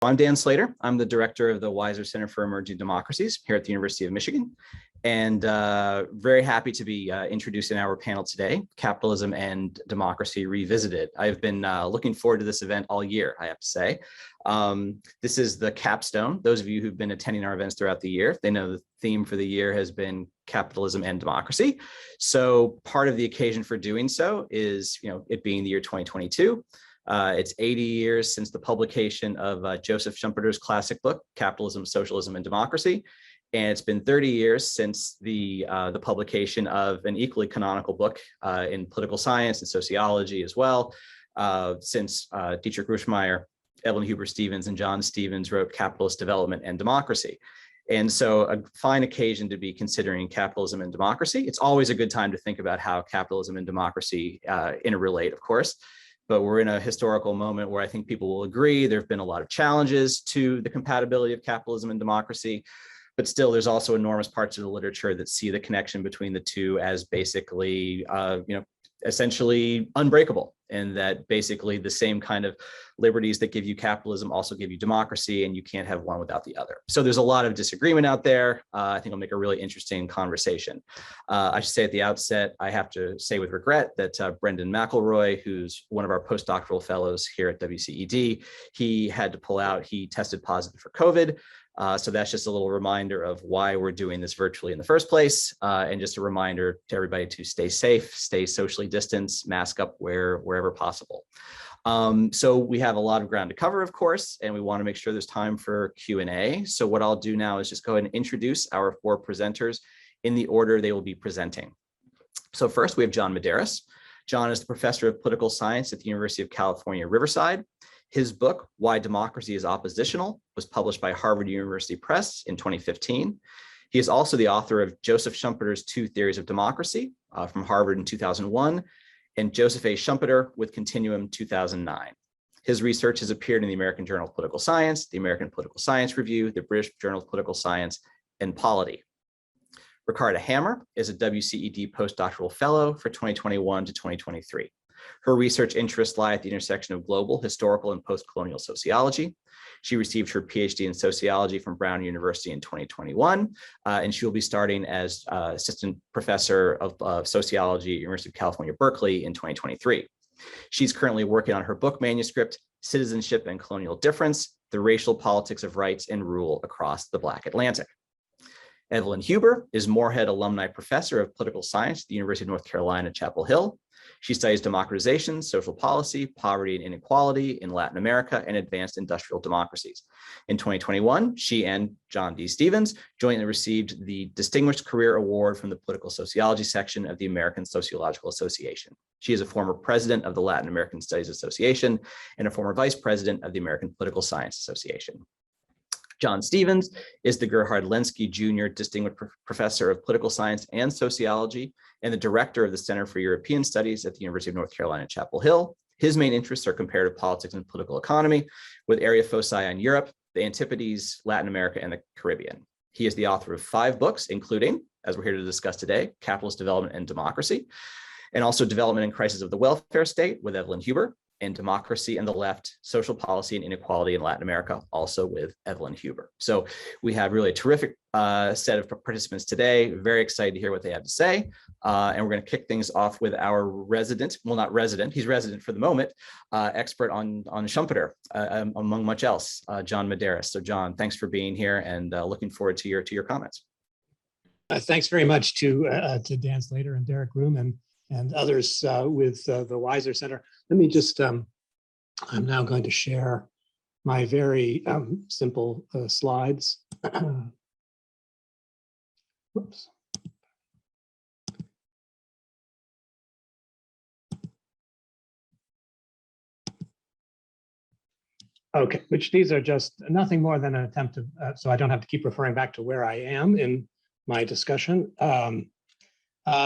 I'm Dan Slater. I'm the director of the Weiser Center for Emerging Democracies here at the University of Michigan, and very happy to be introducing our panel today, Capitalism and Democracy Revisited. I've been looking forward to this event all year, I have to say. This is the capstone. Those of you who've been attending our events throughout the year, they know the theme for the year has been capitalism and democracy. So part of the occasion for doing so is, it being the year 2022. It's 80 years since the publication of Joseph Schumpeter's classic book, Capitalism, Socialism, and Democracy. And it's been 30 years since the publication of an equally canonical book in political science and sociology as well, since Dietrich Rueschemeyer, Evelyne Huber Stevens, and John Stevens wrote Capitalist Development and Democracy. And so a fine occasion to be considering capitalism and democracy. It's always a good time to think about how capitalism and democracy interrelate, of course. But we're in a historical moment where I think people will agree there have been a lot of challenges to the compatibility of capitalism and democracy, but still there's also enormous parts of the literature that see the connection between the two as basically, essentially unbreakable, and that basically the same kind of liberties that give you capitalism also give you democracy, and you can't have one without the other. So there's a lot of disagreement out there. I think it'll make a really interesting conversation. I should say at the outset, I have to say with regret that Brendan McElroy, who's one of our postdoctoral fellows here at WCED, he had to pull out. He tested positive for COVID. So that's just a little reminder of why we're doing this virtually in the first place. And just a reminder to everybody to stay safe, stay socially distanced, mask up wherever possible. So we have a lot of ground to cover, of course, and we want to make sure there's time for Q&A. So what I'll do now is just go ahead and introduce our four presenters in the order they will be presenting. So first we have John Medearis. John is the professor of political science at the University of California, Riverside. His book, Why Democracy is Oppositional, was published by Harvard University Press in 2015. He is also the author of Joseph Schumpeter's Two Theories of Democracy from Harvard in 2001, and Joseph A. Schumpeter with Continuum 2009. His research has appeared in the American Journal of Political Science, the American Political Science Review, the British Journal of Political Science, and Polity. Ricarda Hammer is a WCED postdoctoral fellow for 2021 to 2023. Her research interests lie at the intersection of global, historical, and post-colonial sociology. She received her PhD in sociology from Brown University in 2021, and she will be starting as assistant professor of sociology at University of California, Berkeley in 2023. She's currently working on her book manuscript, Citizenship and Colonial Difference, The Racial Politics of Rights and Rule Across the Black Atlantic. Evelyne Huber is Morehead Alumni Professor of Political Science at the University of North Carolina, Chapel Hill. She studies democratization, social policy, poverty and inequality in Latin America, and advanced industrial democracies. In 2021, she and John D. Stevens jointly received the Distinguished Career Award from the Political Sociology section of the American Sociological Association. She is a former president of the Latin American Studies Association and a former vice president of the American Political Science Association. John Stevens is the Gerhard Lenski Jr. Distinguished Professor of Political Science and Sociology and the Director of the Center for European Studies at the University of North Carolina, Chapel Hill. His main interests are comparative politics and political economy, with area foci on Europe, the Antipodes, Latin America, and the Caribbean. He is the author of 5 books, including, as we're here to discuss today, Capitalist Development and Democracy, and also Development and Crisis of the Welfare State with Evelyne Huber, and Democracy and the Left, Social Policy and Inequality in Latin America, also with Evelyne Huber. So we have really a terrific set of participants today. Very excited to hear what they have to say. And we're going to kick things off with our resident, well, not resident, he's resident for the moment, expert on Schumpeter, among much else, John Medearis. So John, thanks for being here, and looking forward to your comments. Thanks very much to Dan Slater and Derek Room and others with the Weiser Center. Let me just, I'm now going to share my very simple slides. Whoops. Okay, which these are just nothing more than an attempt to, so I don't have to keep referring back to where I am in my discussion.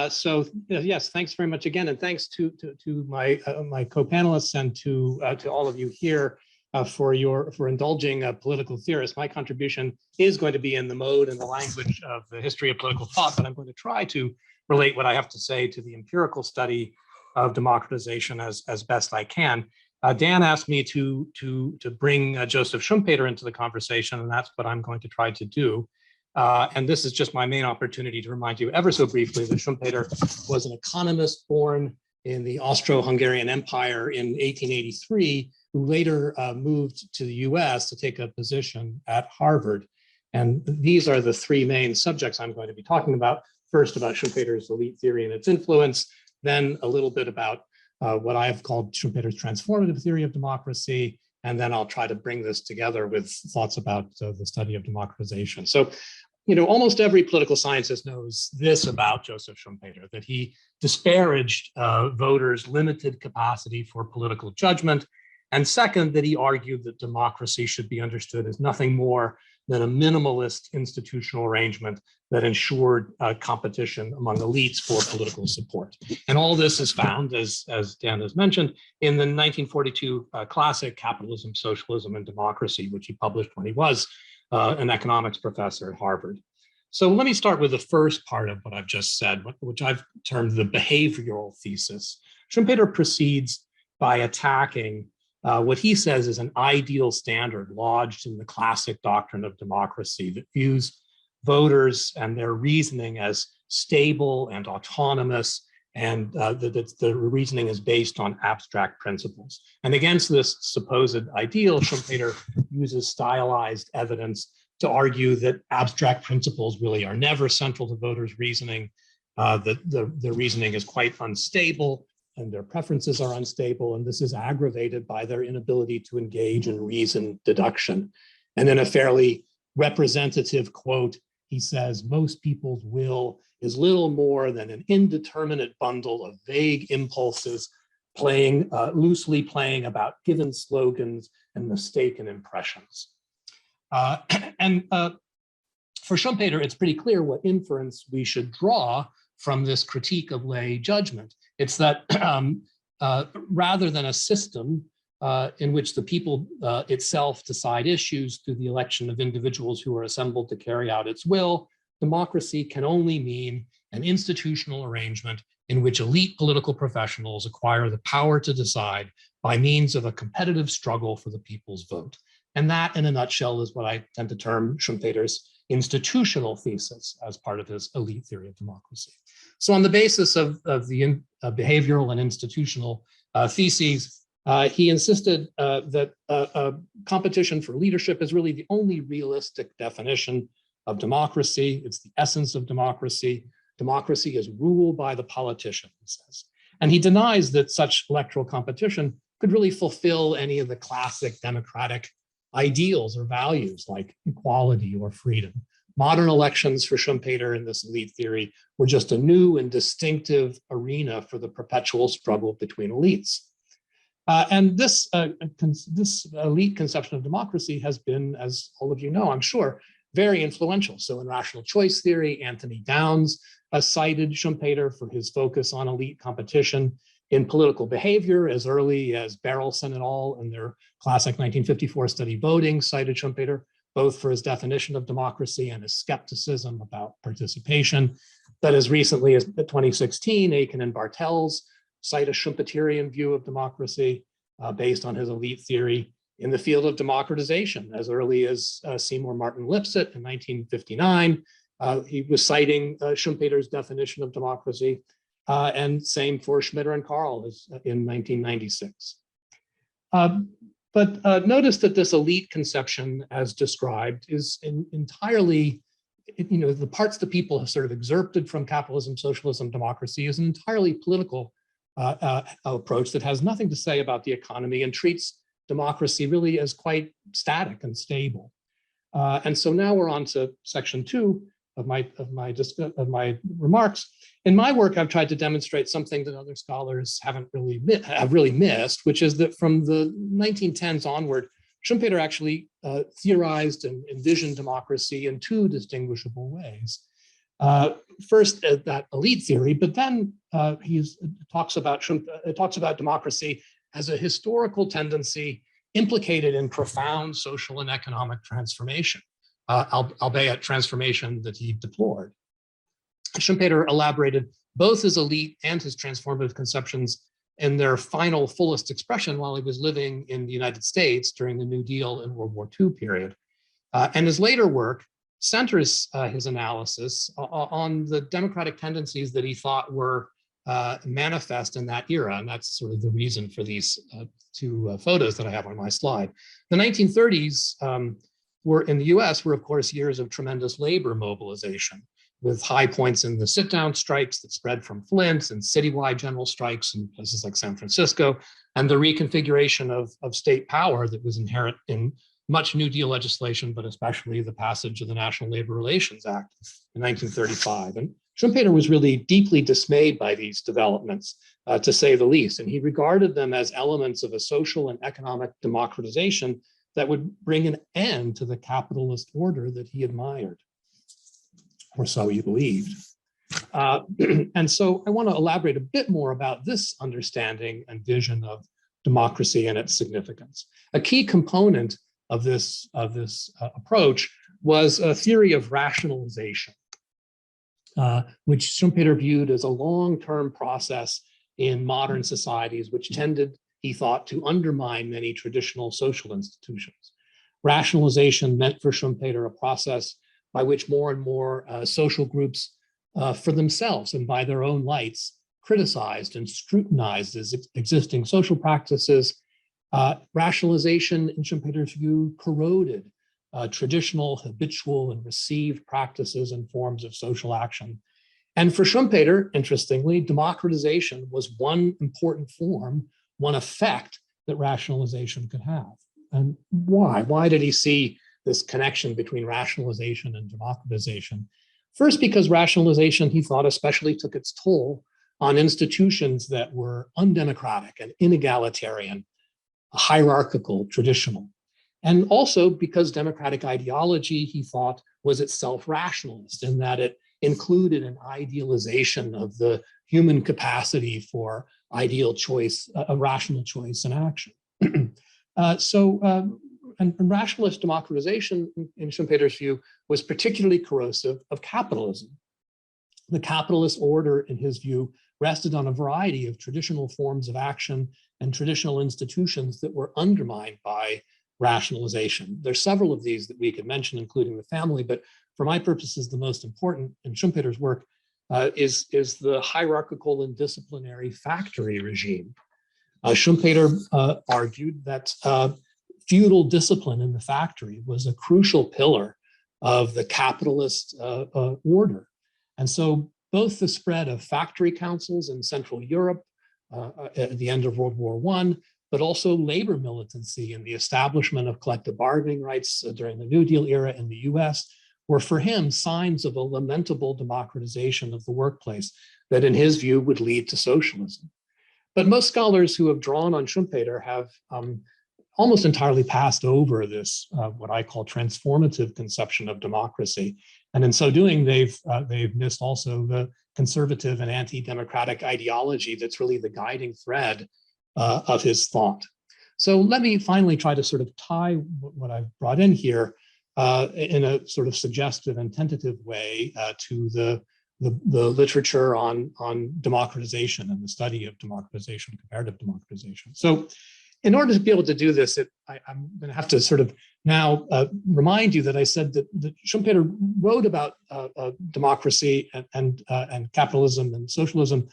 So yes, thanks very much again, and thanks to my my co-panelists and to all of you here for indulging political theorists. My contribution is going to be in the mode and the language of the history of political thought, but I'm going to try to relate what I have to say to the empirical study of democratization as best I can. Dan asked me to bring Joseph Schumpeter into the conversation, and that's what I'm going to try to do. And this is just my main opportunity to remind you ever so briefly that Schumpeter was an economist born in the Austro-Hungarian Empire in 1883, who later moved to the US to take a position at Harvard. And these are the three main subjects I'm going to be talking about. First, about Schumpeter's elite theory and its influence, then a little bit about what I've called Schumpeter's transformative theory of democracy, and then I'll try to bring this together with thoughts about the study of democratization. So, almost every political scientist knows this about Joseph Schumpeter, that he disparaged voters' limited capacity for political judgment. And second, that he argued that democracy should be understood as nothing more than a minimalist institutional arrangement that ensured competition among elites for political support. And all this is found, as Dan has mentioned, in the 1942 classic Capitalism, Socialism, and Democracy, which he published when he was an economics professor at Harvard. So let me start with the first part of what I've just said, which I've termed the behavioral thesis. Schumpeter proceeds by attacking what he says is an ideal standard lodged in the classic doctrine of democracy that views voters and their reasoning as stable and autonomous, and the reasoning is based on abstract principles. And against this supposed ideal, Schumpeter uses stylized evidence to argue that abstract principles really are never central to voters' reasoning, that the reasoning is quite unstable, and their preferences are unstable, and this is aggravated by their inability to engage in reasoned deduction. And in a fairly representative quote, he says, most people's will is little more than an indeterminate bundle of vague impulses loosely playing about given slogans and mistaken impressions. For Schumpeter, it's pretty clear what inference we should draw from this critique of lay judgment. It's that rather than a system in which the people itself decide issues through the election of individuals who are assembled to carry out its will, democracy can only mean an institutional arrangement in which elite political professionals acquire the power to decide by means of a competitive struggle for the people's vote. And that, in a nutshell, is what I tend to term Schumpeter's institutional thesis as part of his elite theory of democracy. So on the basis of the behavioral and institutional theses, he insisted that competition for leadership is really the only realistic definition of democracy. It's the essence of democracy. Democracy is ruled by the politician, he says. And he denies that such electoral competition could really fulfill any of the classic democratic ideals or values like equality or freedom. Modern elections for Schumpeter in this elite theory were just a new and distinctive arena for the perpetual struggle between elites. And this elite conception of democracy has been, as all of you know, I'm sure, very influential. So in rational choice theory, Anthony Downs cited Schumpeter for his focus on elite competition. In political behavior, as early as Berelson et al. In their classic 1954 study Voting cited Schumpeter, both for his definition of democracy and his skepticism about participation. But as recently as 2016, Aiken and Bartels cite a Schumpeterian view of democracy based on his elite theory in the field of democratization. As early as Seymour Martin Lipset in 1959, he was citing Schumpeter's definition of democracy, and same for Schmitter and Karl in 1996. But notice that this elite conception, as described, is entirely, the parts that people have sort of excerpted from capitalism, socialism, democracy is an entirely political approach that has nothing to say about the economy and treats democracy really as quite static and stable. And so now we're on to section 2 of my remarks. In my work, I've tried to demonstrate something that other scholars have really missed, which is that from the 1910s onward, Schumpeter actually theorized and envisioned democracy in 2 distinguishable ways. First, that elite theory, but then he talks about democracy as a historical tendency implicated in profound social and economic transformation, albeit transformation that he deplored. Schumpeter elaborated both his elite and his transformative conceptions in their final fullest expression while he was living in the United States during the New Deal and World War II period. And his later work centers his analysis on the democratic tendencies that he thought were manifest in that era. And that's sort of the reason for these two photos that I have on my slide. The 1930s were in the US were, of course, years of tremendous labor mobilization, with high points in the sit-down strikes that spread from Flint and citywide general strikes in places like San Francisco, and the reconfiguration of state power that was inherent in much New Deal legislation, but especially the passage of the National Labor Relations Act in 1935. And Schumpeter was really deeply dismayed by these developments, to say the least, and he regarded them as elements of a social and economic democratization that would bring an end to the capitalist order that he admired, or so he believed. And so I want to elaborate a bit more about this understanding and vision of democracy and its significance. A key component of this approach was a theory of rationalization, which Schumpeter viewed as a long-term process in modern societies, which tended, he thought, to undermine many traditional social institutions. Rationalization meant for Schumpeter a process by which more and more social groups for themselves and by their own lights criticized and scrutinized as existing social practices. Rationalization, in Schumpeter's view, corroded traditional, habitual, and received practices and forms of social action. And for Schumpeter, interestingly, democratization was one important form, one effect that rationalization could have. And why? Why did he see this connection between rationalization and democratization? First, because rationalization, he thought, especially took its toll on institutions that were undemocratic and inegalitarian, hierarchical, traditional. And also because democratic ideology, he thought, was itself rationalist in that it included an idealization of the human capacity for ideal choice, a rational choice and action. And rationalist democratization, in Schumpeter's view, was particularly corrosive of capitalism. The capitalist order, in his view, rested on a variety of traditional forms of action and traditional institutions that were undermined by rationalization. There's several of these that we could mention, including the family, but for my purposes, the most important in Schumpeter's work is the hierarchical and disciplinary factory regime. Schumpeter argued that feudal discipline in the factory was a crucial pillar of the capitalist order. And so both the spread of factory councils in Central Europe at the end of World War I, but also labor militancy and the establishment of collective bargaining rights during the New Deal era in the US were for him signs of a lamentable democratization of the workplace that in his view would lead to socialism. But most scholars who have drawn on Schumpeter have almost entirely passed over this, what I call transformative conception of democracy. And in so doing, they've missed also the conservative and anti-democratic ideology that's really the guiding thread of his thought. So let me finally try to sort of tie what I've brought in here in a sort of suggestive and tentative way to the literature on democratization and the study of democratization, comparative democratization. So in order to be able to do this, I'm going to have to sort of now remind you that I said that Schumpeter wrote about democracy and capitalism and socialism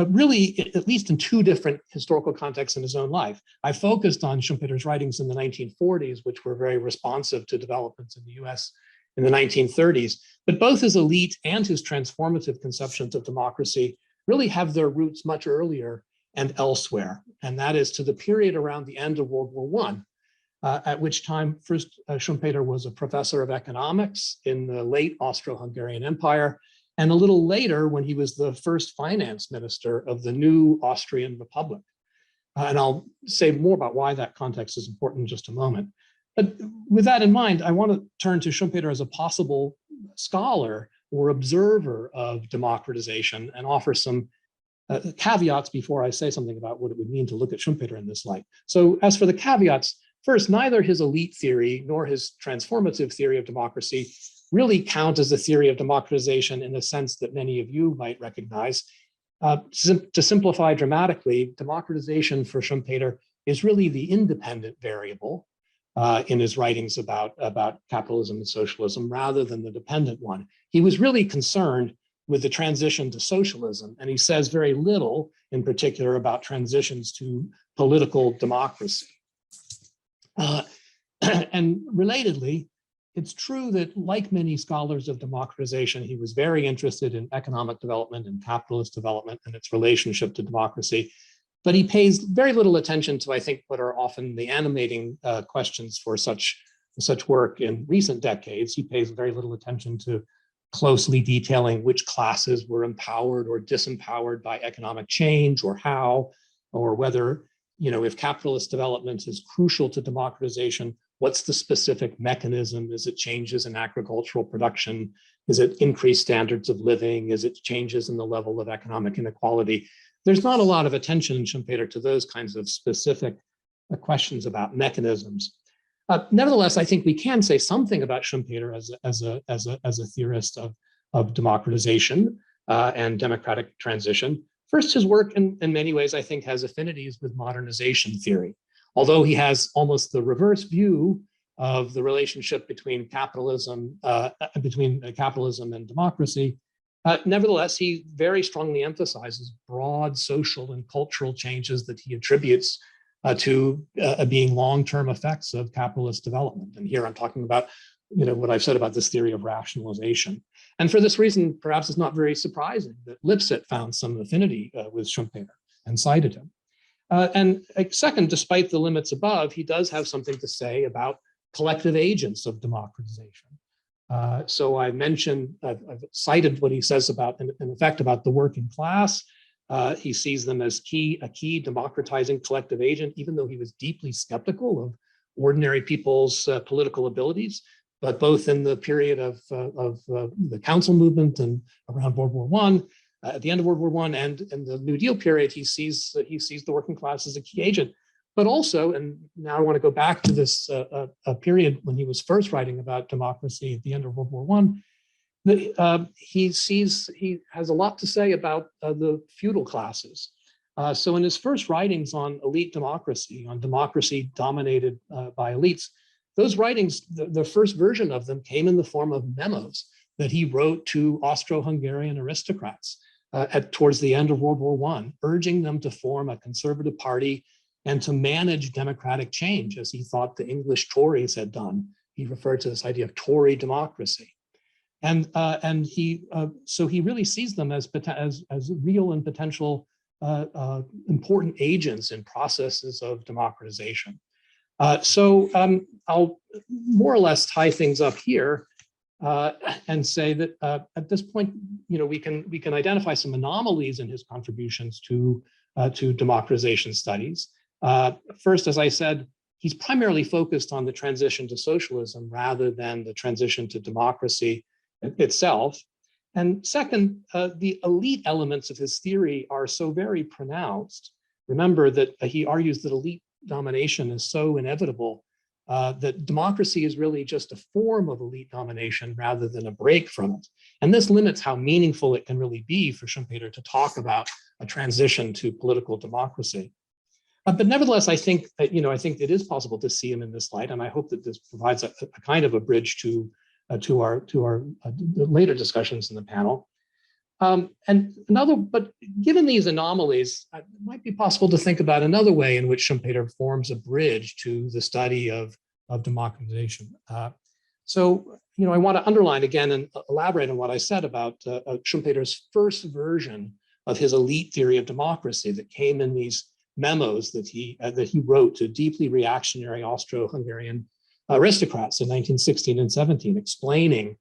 really, at least in two different historical contexts in his own life. I focused on Schumpeter's writings in the 1940s, which were very responsive to developments in the US in the 1930s. But both his elite and his transformative conceptions of democracy really have their roots much earlier and elsewhere. And that is to the period around the end of World War I, at which time first Schumpeter was a professor of economics in the late Austro-Hungarian Empire, and a little later when he was the first finance minister of the new Austrian Republic. And I'll say more about why that context is important in just a moment. But with that in mind, I want to turn to Schumpeter as a possible scholar or observer of democratization and offer some caveats before I say something about what it would mean to look at Schumpeter in this light. So as for the caveats, first, neither his elite theory nor his transformative theory of democracy really count as a theory of democratization in the sense that many of you might recognize. To simplify dramatically, democratization for Schumpeter is really the independent variable in his writings about capitalism and socialism rather than the dependent one. He was really concerned with the transition to socialism, and he says very little in particular about transitions to political democracy. And relatedly, it's true that like many scholars of democratization, he was very interested in economic development and capitalist development and its relationship to democracy. But he pays very little attention to, I think, what are often the animating questions for such work in recent decades. He pays very little attention to closely detailing which classes were empowered or disempowered by economic change, or how, or whether, if capitalist development is crucial to democratization, what's the specific mechanism? Is it changes in agricultural production? Is it increased standards of living? Is it changes in the level of economic inequality? There's not a lot of attention in Schumpeter to those kinds of specific questions about mechanisms. Nevertheless, I think we can say something about Schumpeter as a theorist of democratization and democratic transition. First, his work in many ways, I think, has affinities with modernization theory. Although he has almost the reverse view of the relationship between capitalism and democracy, nevertheless, he very strongly emphasizes broad social and cultural changes that he attributes to being long-term effects of capitalist development. And here I'm talking about, what I've said about this theory of rationalization. And for this reason, perhaps it's not very surprising that Lipset found some affinity with Schumpeter and cited him. And second, despite the limits above, he does have something to say about collective agents of democratization. So I mentioned, I've cited what he says about, in effect, about the working class. He sees them as a key democratizing collective agent, even though he was deeply skeptical of ordinary people's political abilities. But both in the period of the council movement and around World War I, at the end of World War I, and in the New Deal period, he sees the working class as a key agent. But also, and now I want to go back to this period when he was first writing about democracy at the end of World War I, he has a lot to say about the feudal classes. So in his first writings on elite democracy, on democracy dominated by elites, those writings, the first version of them came in the form of memos that he wrote to Austro-Hungarian aristocrats towards the end of World War I, urging them to form a conservative party and to manage democratic change, as he thought the English Tories had done. He referred to this idea of Tory democracy. And so he really sees them as real and potential important agents in processes of democratization. So I'll more or less tie things up here and say that at this point, we can identify some anomalies in his contributions to democratization studies. First, as I said, he's primarily focused on the transition to socialism rather than the transition to democracy itself. And second, the elite elements of his theory are so very pronounced. Remember that he argues that elite domination is so inevitable that democracy is really just a form of elite domination rather than a break from it. And this limits how meaningful it can really be for Schumpeter to talk about a transition to political democracy. But nevertheless, I think it is possible to see him in this light, and I hope that this provides a kind of a bridge to our later discussions in the panel. But given these anomalies, it might be possible to think about another way in which Schumpeter forms a bridge to the study of democratization. So, I want to underline again and elaborate on what I said about Schumpeter's first version of his elite theory of democracy that came in these memos that he wrote to deeply reactionary Austro-Hungarian aristocrats in 1916 and 17, explaining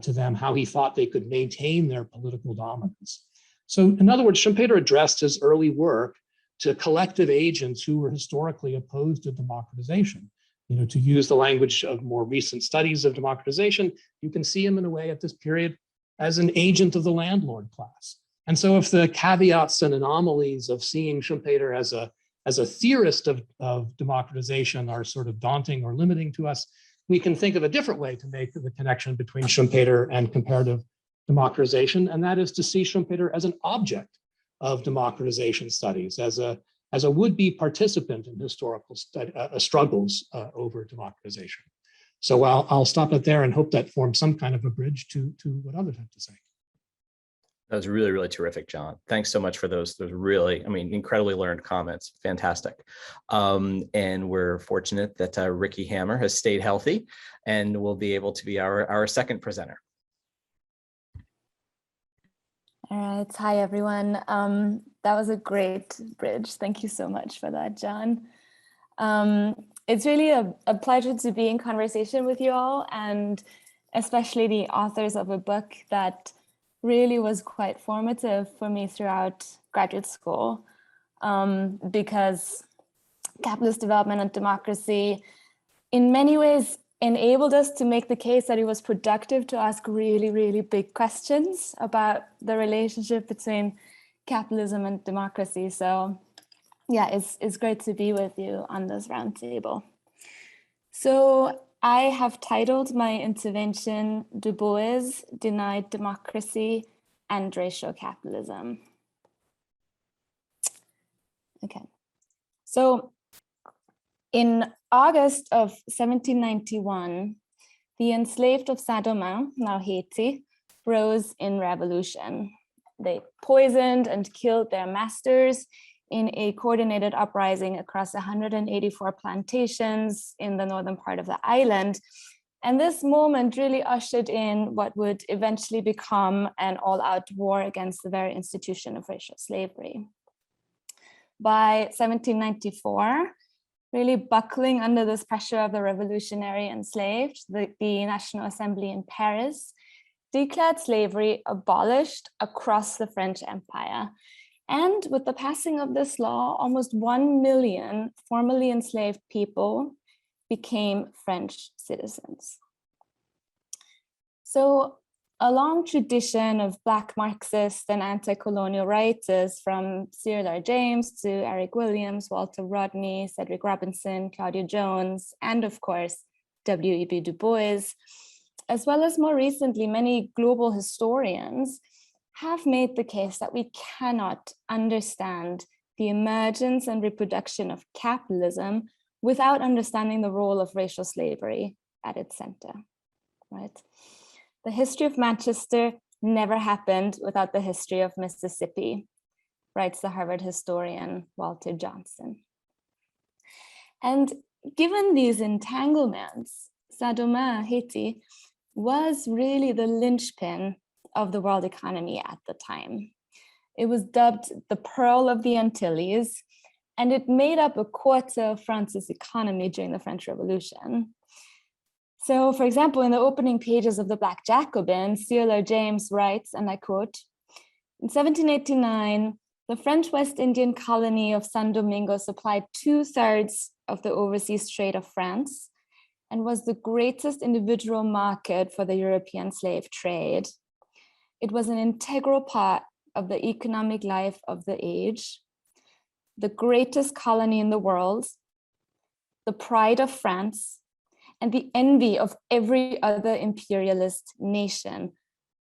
to them how he thought they could maintain their political dominance. So in other words, Schumpeter addressed his early work to collective agents who were historically opposed to democratization. To use the language of more recent studies of democratization, you can see him in a way at this period as an agent of the landlord class. And so if the caveats and anomalies of seeing Schumpeter as a theorist of democratization are sort of daunting or limiting to us, we can think of a different way to make the connection between Schumpeter and comparative democratization, and that is to see Schumpeter as an object of democratization studies as a would-be participant in historical struggles over democratization. So I'll stop it there and hope that forms some kind of a bridge to what others have to say. That was really, really terrific, John. Thanks so much for those really, I mean, incredibly learned comments. Fantastic. And we're fortunate that Ricky Hammer has stayed healthy and will be able to be our second presenter. All right. Hi, everyone. That was a great bridge. Thank you so much for that, John. It's really a pleasure to be in conversation with you all, and especially the authors of a book that really was quite formative for me throughout graduate school, because Capitalist Development and Democracy in many ways enabled us to make the case that it was productive to ask really, really big questions about the relationship between capitalism and democracy. So yeah, it's great to be with you on this roundtable. So I have titled my intervention, Du Bois Denied Democracy and Racial Capitalism. Okay, so in August of 1791, the enslaved of Saint-Domingue, now Haiti, rose in revolution. They poisoned and killed their masters in a coordinated uprising across 184 plantations in the northern part of the island. And this moment really ushered in what would eventually become an all-out war against the very institution of racial slavery. By 1794, really buckling under this pressure of the revolutionary enslaved, the National Assembly in Paris declared slavery abolished across the French Empire. And with the passing of this law, almost 1 million formerly enslaved people became French citizens. So a long tradition of Black Marxist and anti-colonial writers, from Cyril R. James to Eric Williams, Walter Rodney, Cedric Robinson, Claudia Jones, and of course, W.E.B. Du Bois, as well as more recently, many global historians have made the case that we cannot understand the emergence and reproduction of capitalism without understanding the role of racial slavery at its center, right? The history of Manchester never happened without the history of Mississippi, writes the Harvard historian Walter Johnson. And given these entanglements, Saint-Domingue, Haiti, was really the linchpin of the world economy at the time. It was dubbed the Pearl of the Antilles, and it made up a quarter of France's economy during the French Revolution. So, for example, in the opening pages of the Black Jacobin, Cyril R. James writes, and I quote, "In 1789, the French West Indian colony of San Domingo supplied 2/3 of the overseas trade of France and was the greatest individual market for the European slave trade. It was an integral part of the economic life of the age, the greatest colony in the world, the pride of France, and the envy of every other imperialist nation.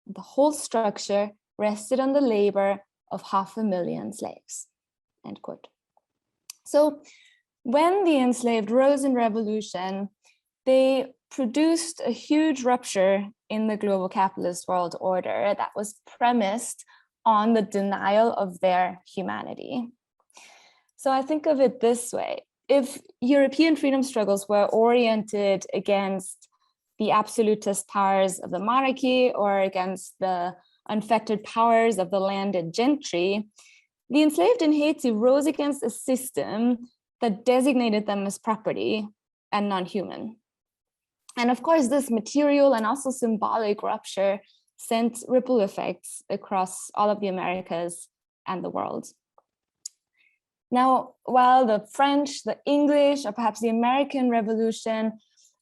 The whole structure rested on the labor of 500,000 slaves," end quote. So when the enslaved rose in revolution, they produced a huge rupture in the global capitalist world order that was premised on the denial of their humanity. So I think of it this way. If European freedom struggles were oriented against the absolutist powers of the monarchy or against the unfettered powers of the landed gentry, the enslaved in Haiti rose against a system that designated them as property and non-human. And of course, this material and also symbolic rupture sent ripple effects across all of the Americas and the world. Now, while the French, the English, or perhaps the American Revolution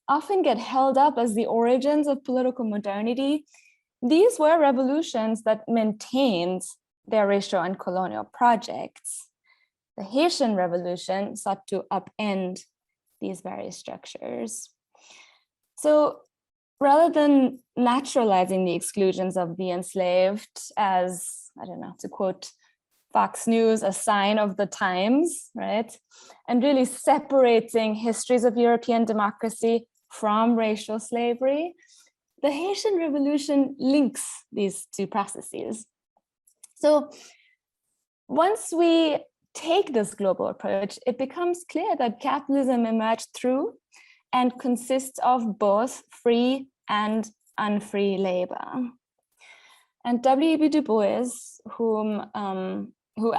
often get held up as the origins of political modernity, these were revolutions that maintained their racial and colonial projects. The Haitian Revolution sought to upend these very structures. So rather than naturalizing the exclusions of the enslaved as, I don't know, to quote Fox News, a sign of the times, right? And really separating histories of European democracy from racial slavery. The Haitian Revolution links these two processes. So once we take this global approach, it becomes clear that capitalism emerged through and consists of both free and unfree labor. And W.E.B. Du Bois, who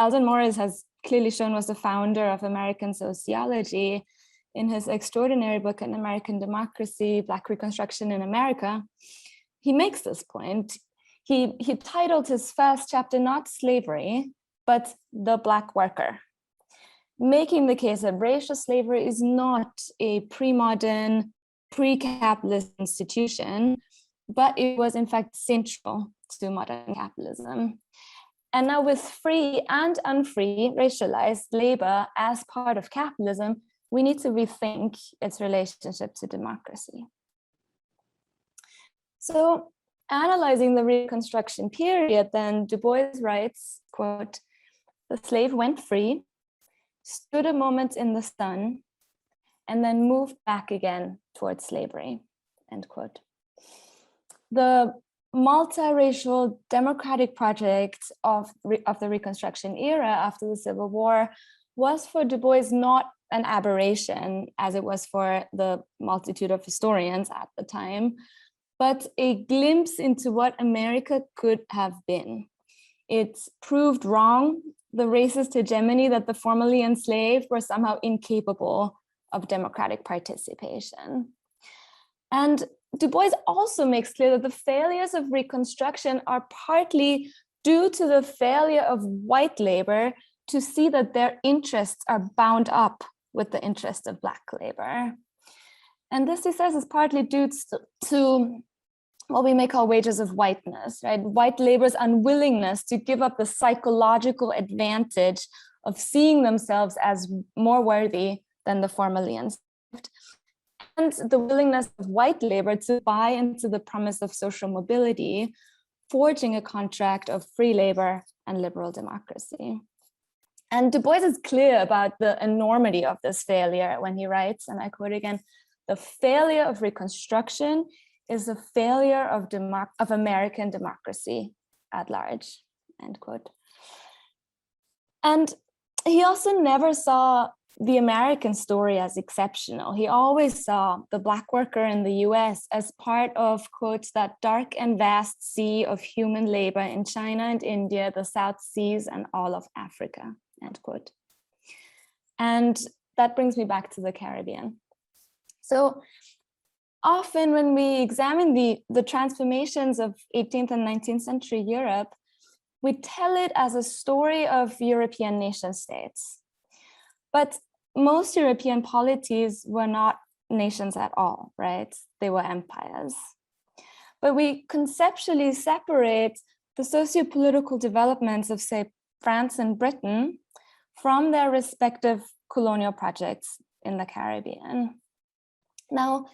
Alden Morris has clearly shown was the founder of American sociology, in his extraordinary book, An American Democracy, Black Reconstruction in America, he makes this point. He titled his first chapter not Slavery, but The Black Worker, making the case that racial slavery is not a pre-modern, pre-capitalist institution, but it was in fact central to modern capitalism. And now with free and unfree racialized labor as part of capitalism, we need to rethink its relationship to democracy. So analyzing the Reconstruction period, then Du Bois writes, quote, "The slave went free, stood a moment in the sun, and then moved back again towards slavery," end quote. The multiracial democratic project of the Reconstruction era after the Civil War was for Du Bois not an aberration, as it was for the multitude of historians at the time, but a glimpse into what America could have been. It proved wrong the racist hegemony that the formerly enslaved were somehow incapable of democratic participation. And Du Bois also makes clear that the failures of Reconstruction are partly due to the failure of white labor to see that their interests are bound up with the interests of Black labor. And this, he says, is partly due to what we may call wages of whiteness, right? White labor's unwillingness to give up the psychological advantage of seeing themselves as more worthy than the formerly enslaved, and the willingness of white labor to buy into the promise of social mobility, forging a contract of free labor and liberal democracy. And Du Bois is clear about the enormity of this failure when he writes, and I quote again, "The failure of Reconstruction is a failure of American democracy at large," end quote. And he also never saw the American story as exceptional. He always saw the Black worker in the US as part of, quote, "that dark and vast sea of human labor in China and India, the South Seas, and all of Africa," end quote. And that brings me back to the Caribbean. So often when we examine the transformations of 18th and 19th century Europe, we tell it as a story of European nation states. But most European polities were not nations at all, right? They were empires. But we conceptually separate the socio-political developments of, say, France and Britain from their respective colonial projects in the Caribbean. Now,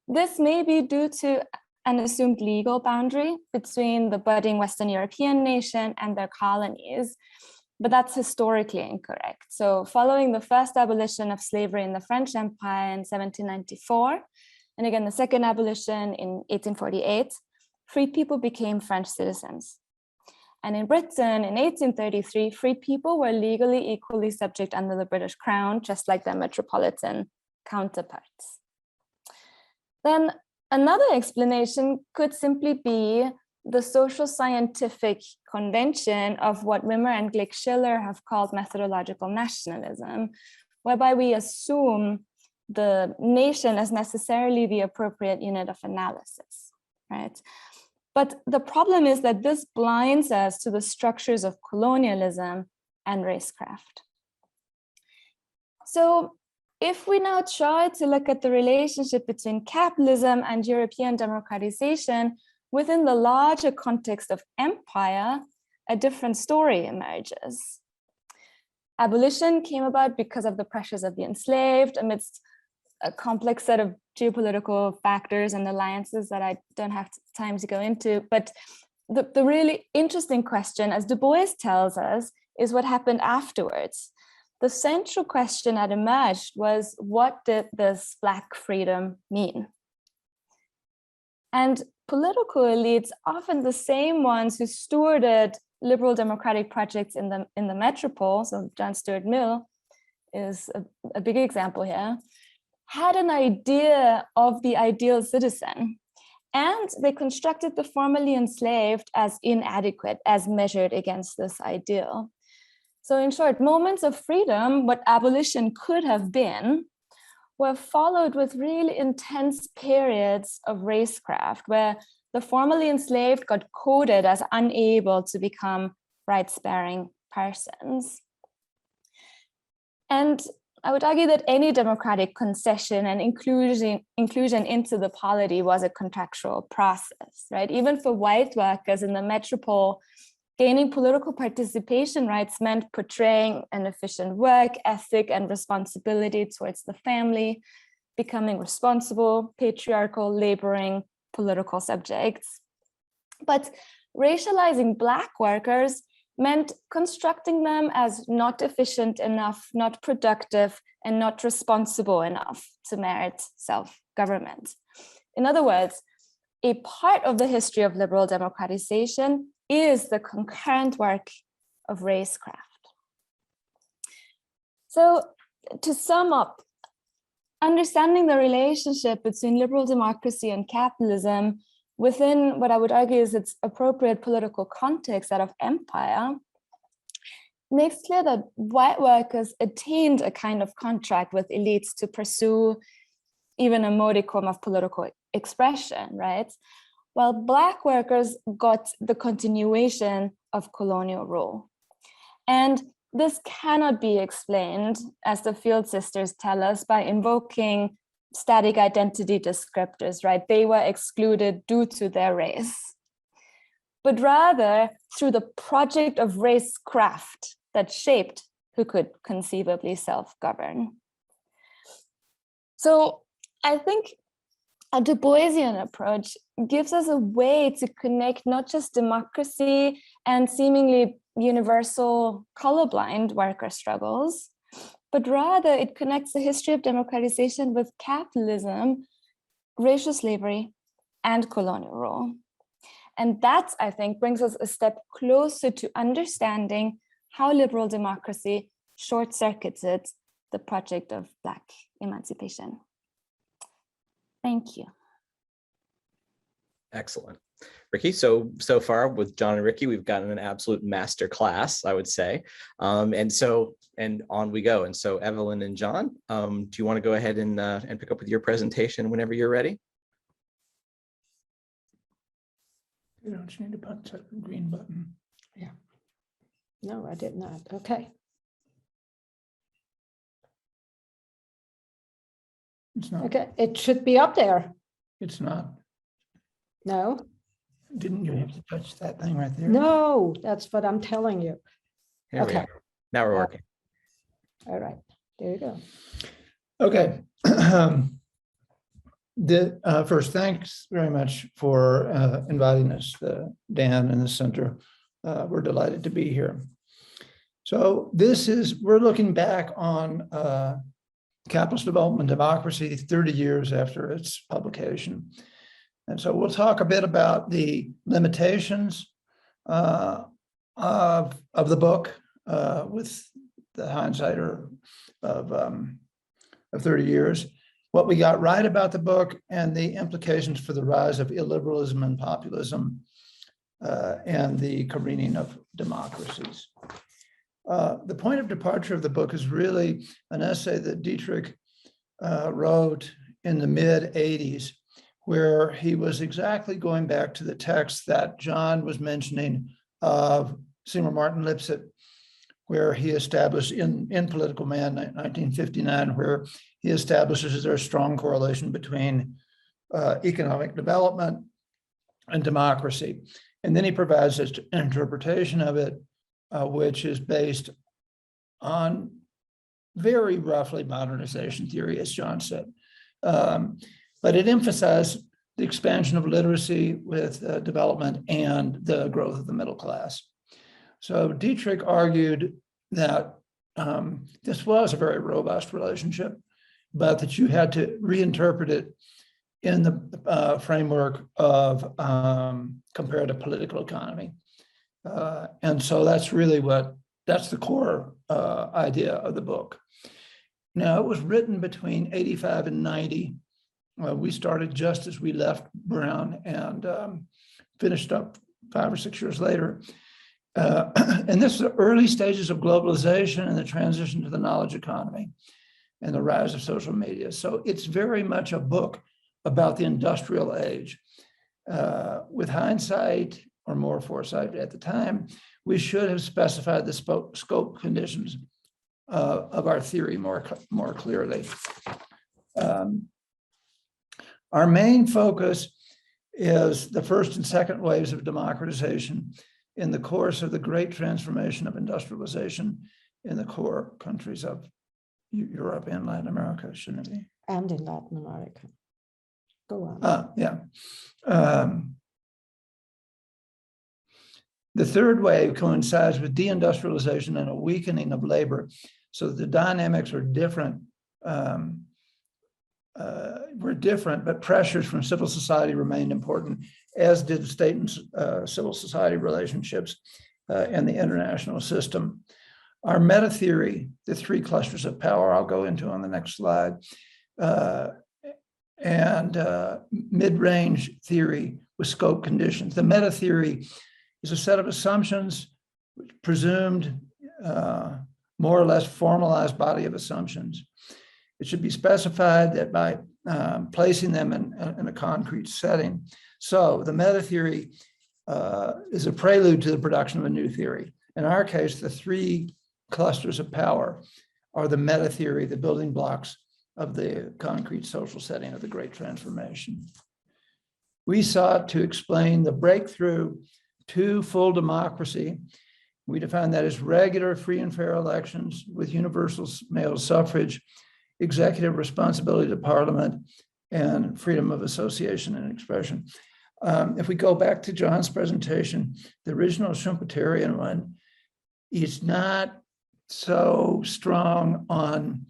this may be due to an assumed legal boundary between the budding Western European nation and their colonies, but that's historically incorrect. So following the first abolition of slavery in the French Empire in 1794, and again, the second abolition in 1848, free people became French citizens. And in Britain in 1833, free people were legally equally subject under the British Crown, just like their metropolitan counterparts. Then another explanation could simply be the social scientific convention of what Wimmer and Glick-Schiller have called methodological nationalism, whereby we assume the nation as necessarily the appropriate unit of analysis, right? But the problem is that this blinds us to the structures of colonialism and racecraft. So if we now try to look at the relationship between capitalism and European democratization within the larger context of empire, a different story emerges. Abolition came about because of the pressures of the enslaved amidst a complex set of geopolitical factors and alliances that I don't have time to go into. But the really interesting question, as Du Bois tells us, is what happened afterwards. The central question that emerged was, what did this Black freedom mean? And political elites, often the same ones who stewarded liberal democratic projects in the metropole, so John Stuart Mill is a big example here, had an idea of the ideal citizen. And they constructed the formerly enslaved as inadequate, as measured against this ideal. So in short, moments of freedom, what abolition could have been, were followed with really intense periods of racecraft, where the formerly enslaved got coded as unable to become rights-bearing persons. And I would argue that any democratic concession and inclusion into the polity was a contractual process, right? Even for white workers in the metropole, gaining political participation rights meant portraying an efficient work ethic and responsibility towards the family, becoming responsible, patriarchal, laboring political subjects. But racializing Black workers meant constructing them as not efficient enough, not productive, and not responsible enough to merit self-government. In other words, a part of the history of liberal democratization is the concurrent work of racecraft. So to sum up, understanding the relationship between liberal democracy and capitalism within what I would argue is its appropriate political context, that of empire, makes clear that white workers attained a kind of contract with elites to pursue even a modicum of political expression, right? While Black workers got the continuation of colonial rule. And this cannot be explained, as the Field Sisters tell us, by invoking static identity descriptors, right? They were excluded due to their race, but rather through the project of racecraft that shaped who could conceivably self-govern. So I think a Du Boisian approach gives us a way to connect not just democracy and seemingly universal colorblind worker struggles, but rather it connects the history of democratization with capitalism, racial slavery, and colonial rule. And that, I think, brings us a step closer to understanding how liberal democracy short-circuited the project of Black emancipation. Thank you. Excellent. Ricky, so far with John and Ricky, we've gotten an absolute master class, I would say. And on we go. And so Evelyne and John, do you want to go ahead and pick up with your presentation whenever you're ready? You don't need to punch that green button. Yeah. No, I did not. Okay. It's not. Okay. It should be up there. It's not. No. Didn't you have to touch that thing right there? No, that's what I'm telling you. Here we Okay. are. Now we're working. All right. There you go. Okay. First, thanks very much for inviting us, Dan and the center. We're delighted to be here. So we're looking back on Capitalist Development and Democracy 30 years after its publication. And so we'll talk a bit about the limitations of the book with the hindsight of 30 years, what we got right about the book, and the implications for the rise of illiberalism and populism and the careening of democracies. The point of departure of the book is really an essay that Dietrich wrote in the mid-'80s, where he was exactly going back to the text that John was mentioning of Seymour Martin Lipset, where he established in Political Man, 1959, where he establishes there's a strong correlation between economic development and democracy. And then he provides an interpretation of it, which is based on very roughly modernization theory, as John said. But it emphasized the expansion of literacy with development and the growth of the middle class. So Dietrich argued that this was a very robust relationship, but that you had to reinterpret it in the framework of comparative political economy. And so that's really that's the core idea of the book. Now, it was written between 85 and 90. We started just as we left Brown and finished up 5 or 6 years later. And this is the early stages of globalization and the transition to the knowledge economy and the rise of social media. So it's very much a book about the industrial age. With hindsight, or more foresight at the time, we should have specified the scope conditions of our theory more clearly. Our main focus is the first and second waves of democratization in the course of the great transformation of industrialization in the core countries of Europe and Latin America, shouldn't it be? And in Latin America. Go on. Yeah. The third wave coincides with deindustrialization and a weakening of labor, so that the dynamics are different. Were different, but pressures from civil society remained important, as did state and civil society relationships and the international system. Our meta theory, the 3 clusters of power, I'll go into on the next slide, and mid-range theory with scope conditions. The meta theory is a set of assumptions, which presumed more or less formalized body of assumptions. It should be specified that by placing them in a concrete setting. So the meta theory is a prelude to the production of a new theory. In our case, the 3 clusters of power are the meta theory, the building blocks of the concrete social setting of the Great Transformation. We sought to explain the breakthrough to full democracy. We define that as regular, free and fair elections with universal male suffrage, executive responsibility to Parliament, and freedom of association and expression. If we go back to John's presentation, the original Schumpeterian one is not so strong on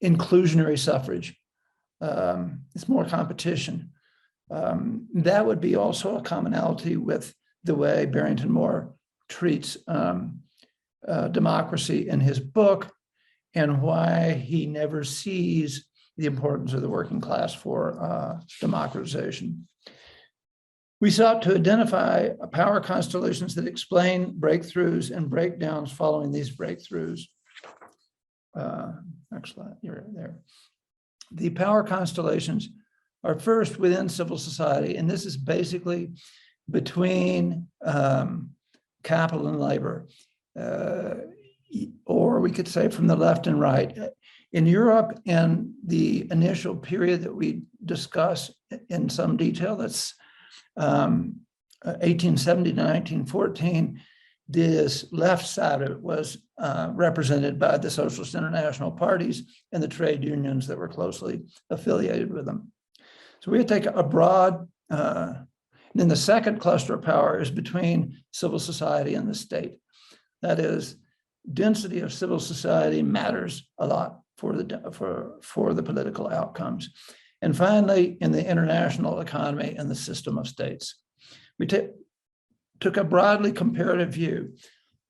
inclusionary suffrage. It's more competition. That would be also a commonality with the way Barrington Moore treats democracy in his book, and why he never sees the importance of the working class for democratization. We sought to identify power constellations that explain breakthroughs and breakdowns following these breakthroughs. Next slide, you're there. The power constellations are first within civil society, and this is basically between capital and labor. Or we could say from the left and right. In Europe, in the initial period that we discuss in some detail, that's 1870 to 1914, this left side of it was represented by the Socialist International parties and the trade unions that were closely affiliated with them. So we take a broad, then the second cluster of power is between civil society and the state. That is, density of civil society matters a lot for the political outcomes. And finally, in the international economy and the system of states. We took a broadly comparative view.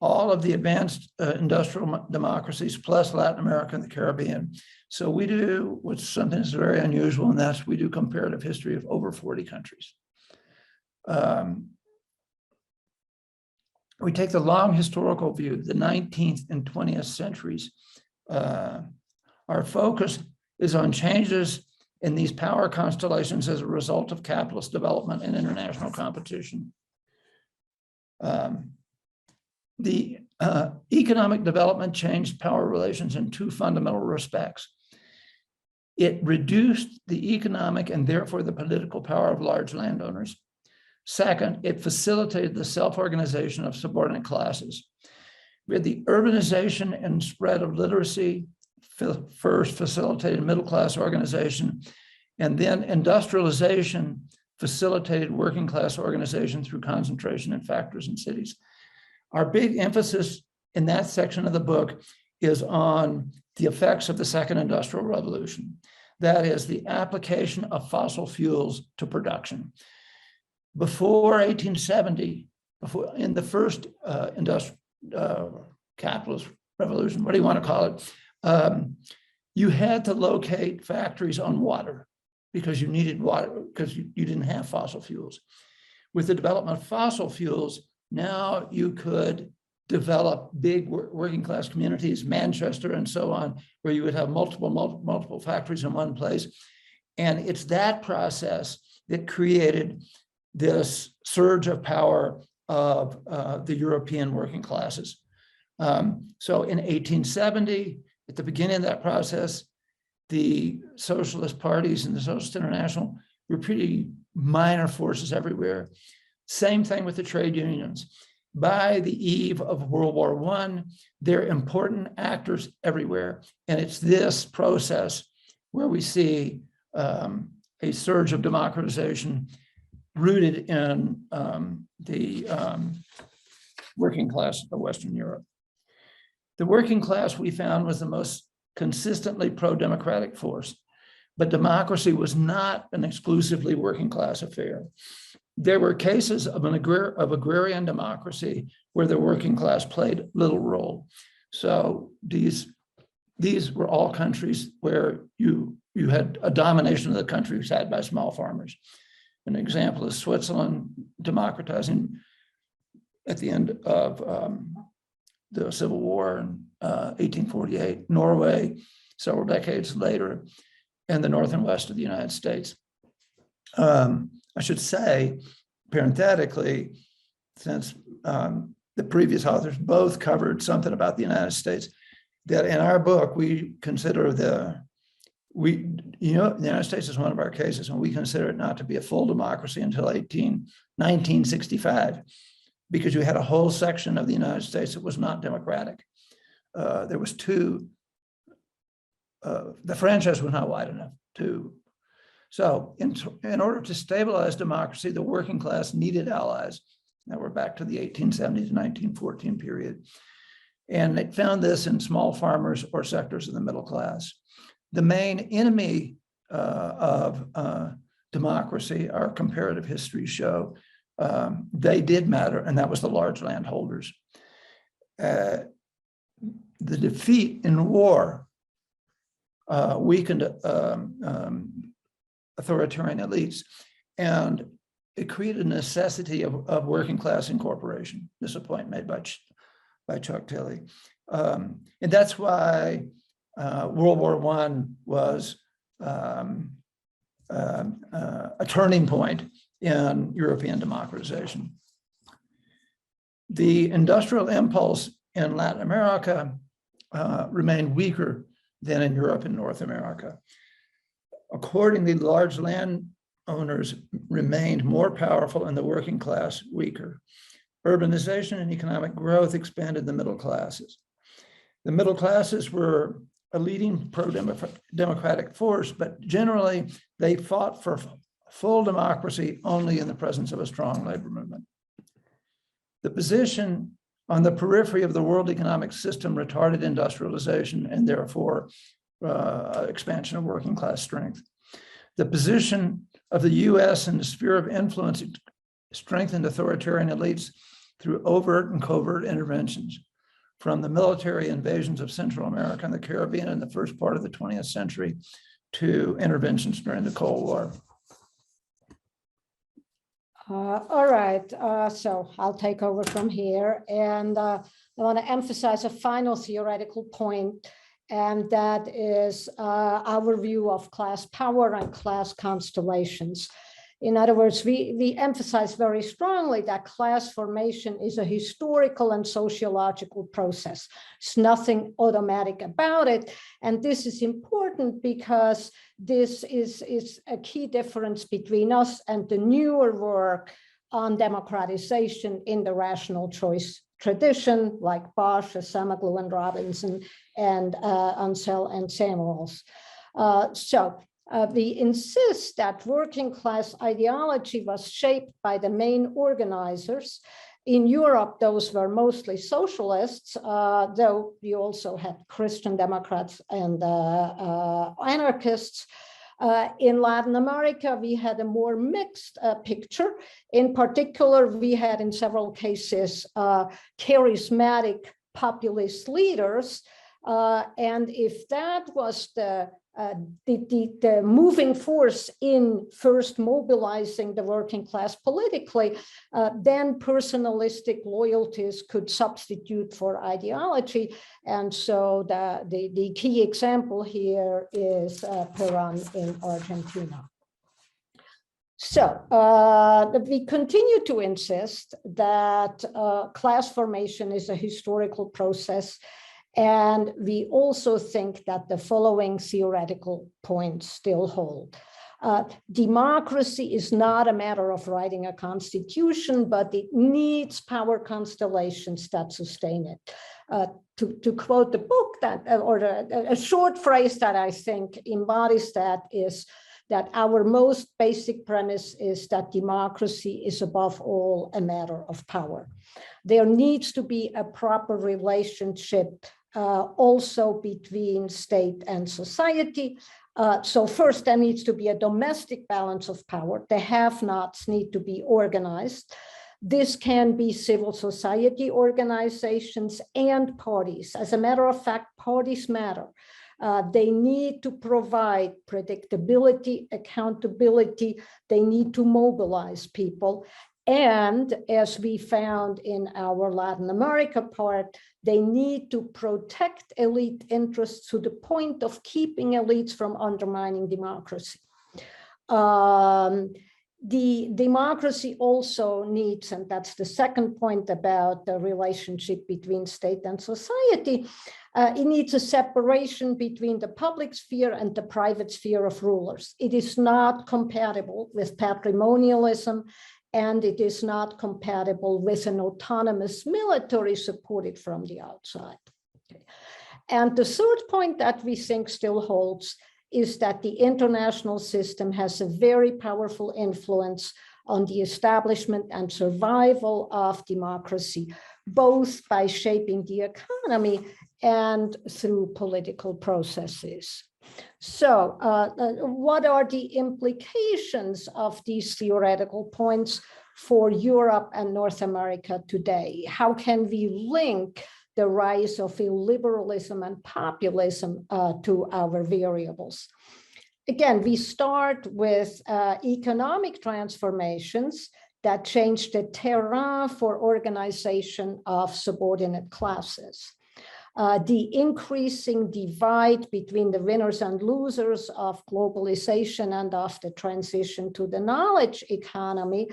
All of the advanced industrial democracies plus Latin America and the Caribbean. So we do what's something that's very unusual, and that's we do comparative history of over 40 countries. We take the long historical view, the 19th and 20th centuries. Our focus is on changes in these power constellations as a result of capitalist development and international competition. The economic development changed power relations in 2 fundamental respects. It reduced the economic and therefore the political power of large landowners. Second, it facilitated the self-organization of subordinate classes. We had the urbanization and spread of literacy, first facilitated middle-class organization, and then industrialization facilitated working class organization through concentration in factories and cities. Our big emphasis in that section of the book is on the effects of the second industrial revolution. That is the application of fossil fuels to production. Before 1870, in the first capitalist revolution, what do you want to call it? You had to locate factories on water because you needed water because you didn't have fossil fuels. With the development of fossil fuels, now you could develop big working class communities, Manchester and so on, where you would have multiple factories in one place. And it's that process that created this surge of power of the European working classes. So in 1870, at the beginning of that process, the socialist parties and the Socialist International were pretty minor forces everywhere. Same thing with the trade unions. By the eve of World War I, they're important actors everywhere. And it's this process where we see a surge of democratization rooted in the working class of Western Europe. The working class, we found, was the most consistently pro-democratic force, but democracy was not an exclusively working class affair. There were cases of agrarian democracy where the working class played little role. So these were all countries where you had a domination of the country had by small farmers. An example is Switzerland democratizing at the end of the Civil War in 1848, Norway several decades later, and the north and west of the United States. I should say, parenthetically, since the previous authors both covered something about the United States, that in our book, we consider the United States is one of our cases, and we consider it not to be a full democracy until 1965, because you had a whole section of the United States that was not democratic. There was the franchise was not wide enough to. So in order to stabilize democracy, the working class needed allies. Now we're back to the 1870 to 1914 period. And it found this in small farmers or sectors of the middle class. The main enemy of democracy, our comparative histories show, they did matter, and that was the large landholders. The defeat in war weakened authoritarian elites, and it created a necessity of working class incorporation. This is a point made by Chuck Tilley. And that's why World War I was a turning point in European democratization. The industrial impulse in Latin America remained weaker than in Europe and North America. Accordingly, large landowners remained more powerful and the working class weaker. Urbanization and economic growth expanded the middle classes. The middle classes were a leading pro-democratic force, but generally they fought for full democracy only in the presence of a strong labor movement. The position on the periphery of the world economic system retarded industrialization and therefore expansion of working class strength. The position of the US in the sphere of influence strengthened authoritarian elites through overt and covert interventions, from the military invasions of Central America and the Caribbean in the first part of the 20th century to interventions during the Cold War. All right, so I'll take over from here, and I want to emphasize a final theoretical point, and that is our view of class power and class constellations. In other words, we emphasize very strongly that class formation is a historical and sociological process. There's nothing automatic about it. And this is important because this is a key difference between us and the newer work on democratization in the rational choice tradition, like Bosch, Samaglu, and Robinson, and Ansel and Samuels. We insist that working class ideology was shaped by the main organizers In Europe, those were mostly socialists, though you also had Christian Democrats and anarchists. In Latin America, we had a more mixed picture. In particular, we had in several cases charismatic populist leaders. And if that was the moving force in first mobilizing the working class politically, then personalistic loyalties could substitute for ideology. And so the key example here is Perón in Argentina. So we continue to insist that class formation is a historical process. And we also think that the following theoretical points still hold. Democracy is not a matter of writing a constitution, but it needs power constellations that sustain it. To quote the book, a short phrase that I think embodies that is that our most basic premise is that democracy is above all a matter of power. There needs to be a proper relationship also between state and society. So first, there needs to be a domestic balance of power. The have-nots need to be organized. This can be civil society organizations and parties. As a matter of fact, parties matter. They need to provide predictability, accountability. They need to mobilize people. And as we found in our Latin America part, they need to protect elite interests to the point of keeping elites from undermining democracy. The democracy also needs, and that's the second point about the relationship between state and society, it needs a separation between the public sphere and the private sphere of rulers. It is not compatible with patrimonialism, and it is not compatible with an autonomous military supported from the outside. Okay. And the third point that we think still holds is that the international system has a very powerful influence on the establishment and survival of democracy, both by shaping the economy and through political processes. So what are the implications of these theoretical points for Europe and North America today? How can we link the rise of illiberalism and populism to our variables? Again, we start with economic transformations that change the terrain for organization of subordinate classes. The increasing divide between the winners and losers of globalization and of the transition to the knowledge economy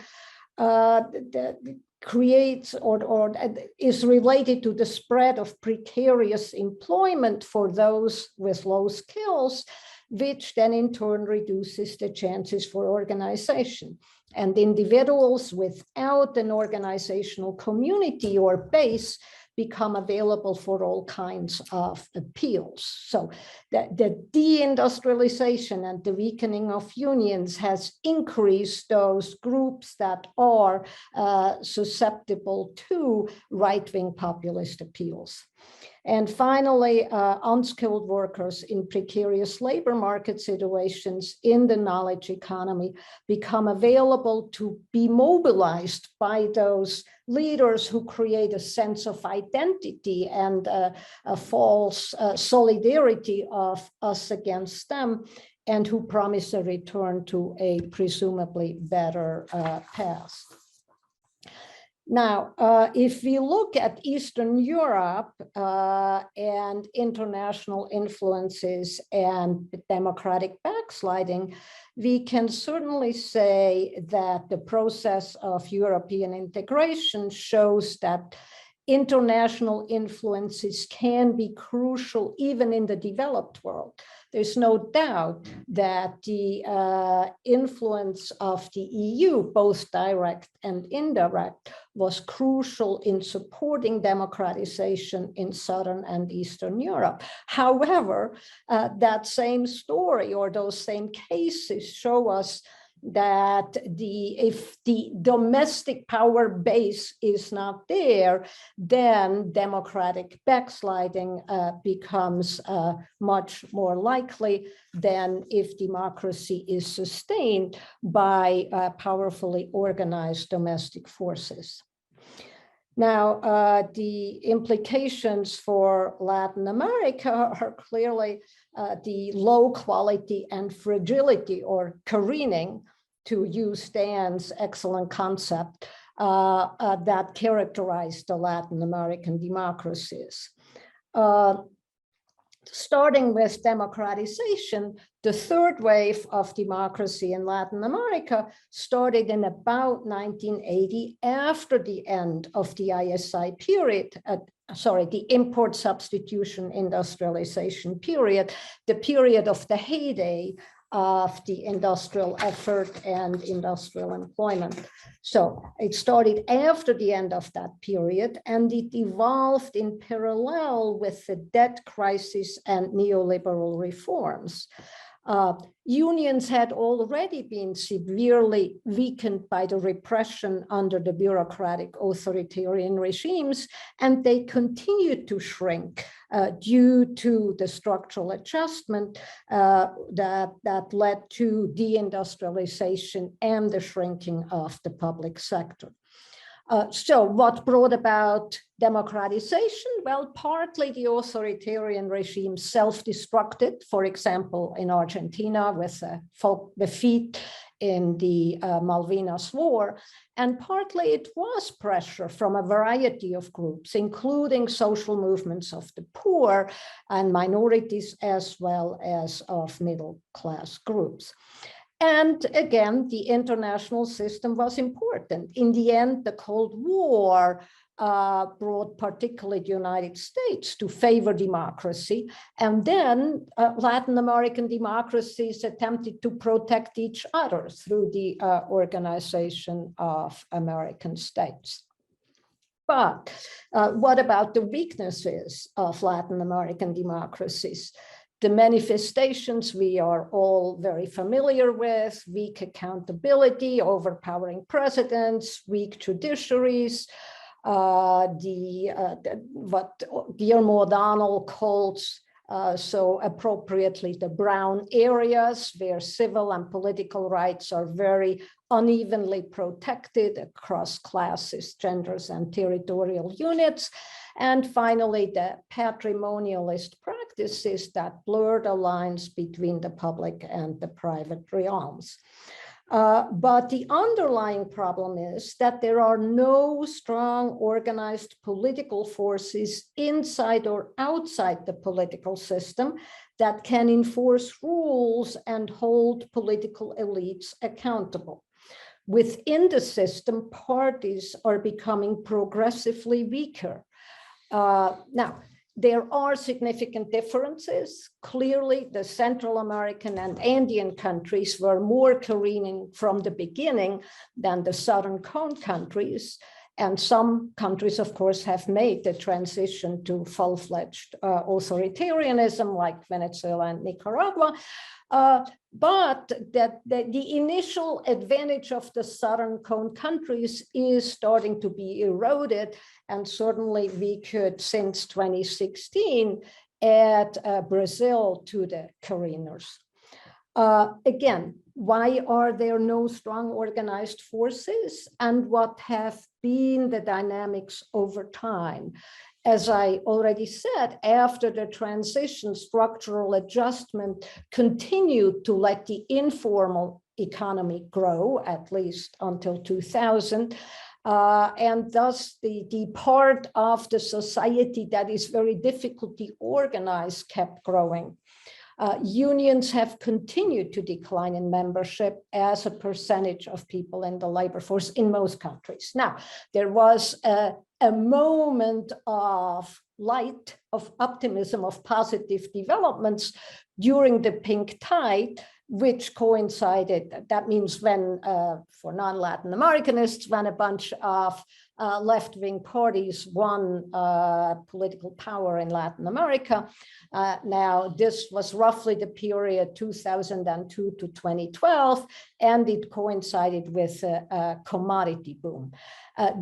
creates or is related to the spread of precarious employment for those with low skills, which then in turn reduces the chances for organization. And individuals without an organizational community or base become available for all kinds of appeals. So the deindustrialization and the weakening of unions has increased those groups that are susceptible to right-wing populist appeals. And finally, unskilled workers in precarious labor market situations in the knowledge economy become available to be mobilized by those leaders who create a sense of identity and a false solidarity of us against them, and who promise a return to a presumably better past. Now, if we look at Eastern Europe and international influences and democratic backsliding, we can certainly say that the process of European integration shows that international influences can be crucial even in the developed world. There's no doubt that the influence of the EU, both direct and indirect, was crucial in supporting democratization in Southern and Eastern Europe. However, that same story or those same cases show us that if the domestic power base is not there, then democratic backsliding becomes much more likely than if democracy is sustained by powerfully organized domestic forces. Now, the implications for Latin America are clearly the low quality and fragility, or careening, to use Dan's excellent concept, that characterized the Latin American democracies. Starting with democratization, the third wave of democracy in Latin America started in about 1980, after the end of the ISI period, the import substitution industrialization period, the period of the heyday of the industrial effort and industrial employment. So it started after the end of that period, and it evolved in parallel with the debt crisis and neoliberal reforms. Unions had already been severely weakened by the repression under the bureaucratic authoritarian regimes, and they continued to shrink due to the structural adjustment that led to deindustrialization and the shrinking of the public sector. So what brought about democratization? Well, partly the authoritarian regime self-destructed, for example, in Argentina with the defeat in the Malvinas War, and partly it was pressure from a variety of groups, including social movements of the poor and minorities, as well as of middle-class groups. And again, the international system was important. In the end, the Cold War brought particularly the United States to favor democracy. And then Latin American democracies attempted to protect each other through the Organization of American States. But what about the weaknesses of Latin American democracies? The manifestations we are all very familiar with: weak accountability, overpowering presidents, weak judiciaries, what Guillermo O'Donnell calls so appropriately the brown areas, where civil and political rights are very unevenly protected across classes, genders, and territorial units. And finally, the patrimonialist practices that blur the lines between the public and the private realms. But the underlying problem is that there are no strong organized political forces inside or outside the political system that can enforce rules and hold political elites accountable. Within the system, parties are becoming progressively weaker. Now, there are significant differences. Clearly, the Central American and Andean countries were more careening from the beginning than the Southern Cone countries. And some countries, of course, have made the transition to full-fledged authoritarianism, like Venezuela and Nicaragua. But that the initial advantage of the Southern Cone countries is starting to be eroded. And certainly we could, since 2016, add Brazil to the careeners. Again, why are there no strong organized forces, and what have been the dynamics over time? As I already said, after the transition, structural adjustment continued to let the informal economy grow, at least until 2000. And thus the part of the society that is very difficult to organize kept growing. Unions have continued to decline in membership as a percentage of people in the labor force in most countries. Now, there was a moment of light, of optimism, of positive developments during the pink tide, which coincided, that means when, for non-Latin Americanists, when a bunch of left-wing parties won political power in Latin America. Now, this was roughly the period 2002 to 2012, and it coincided with a commodity boom.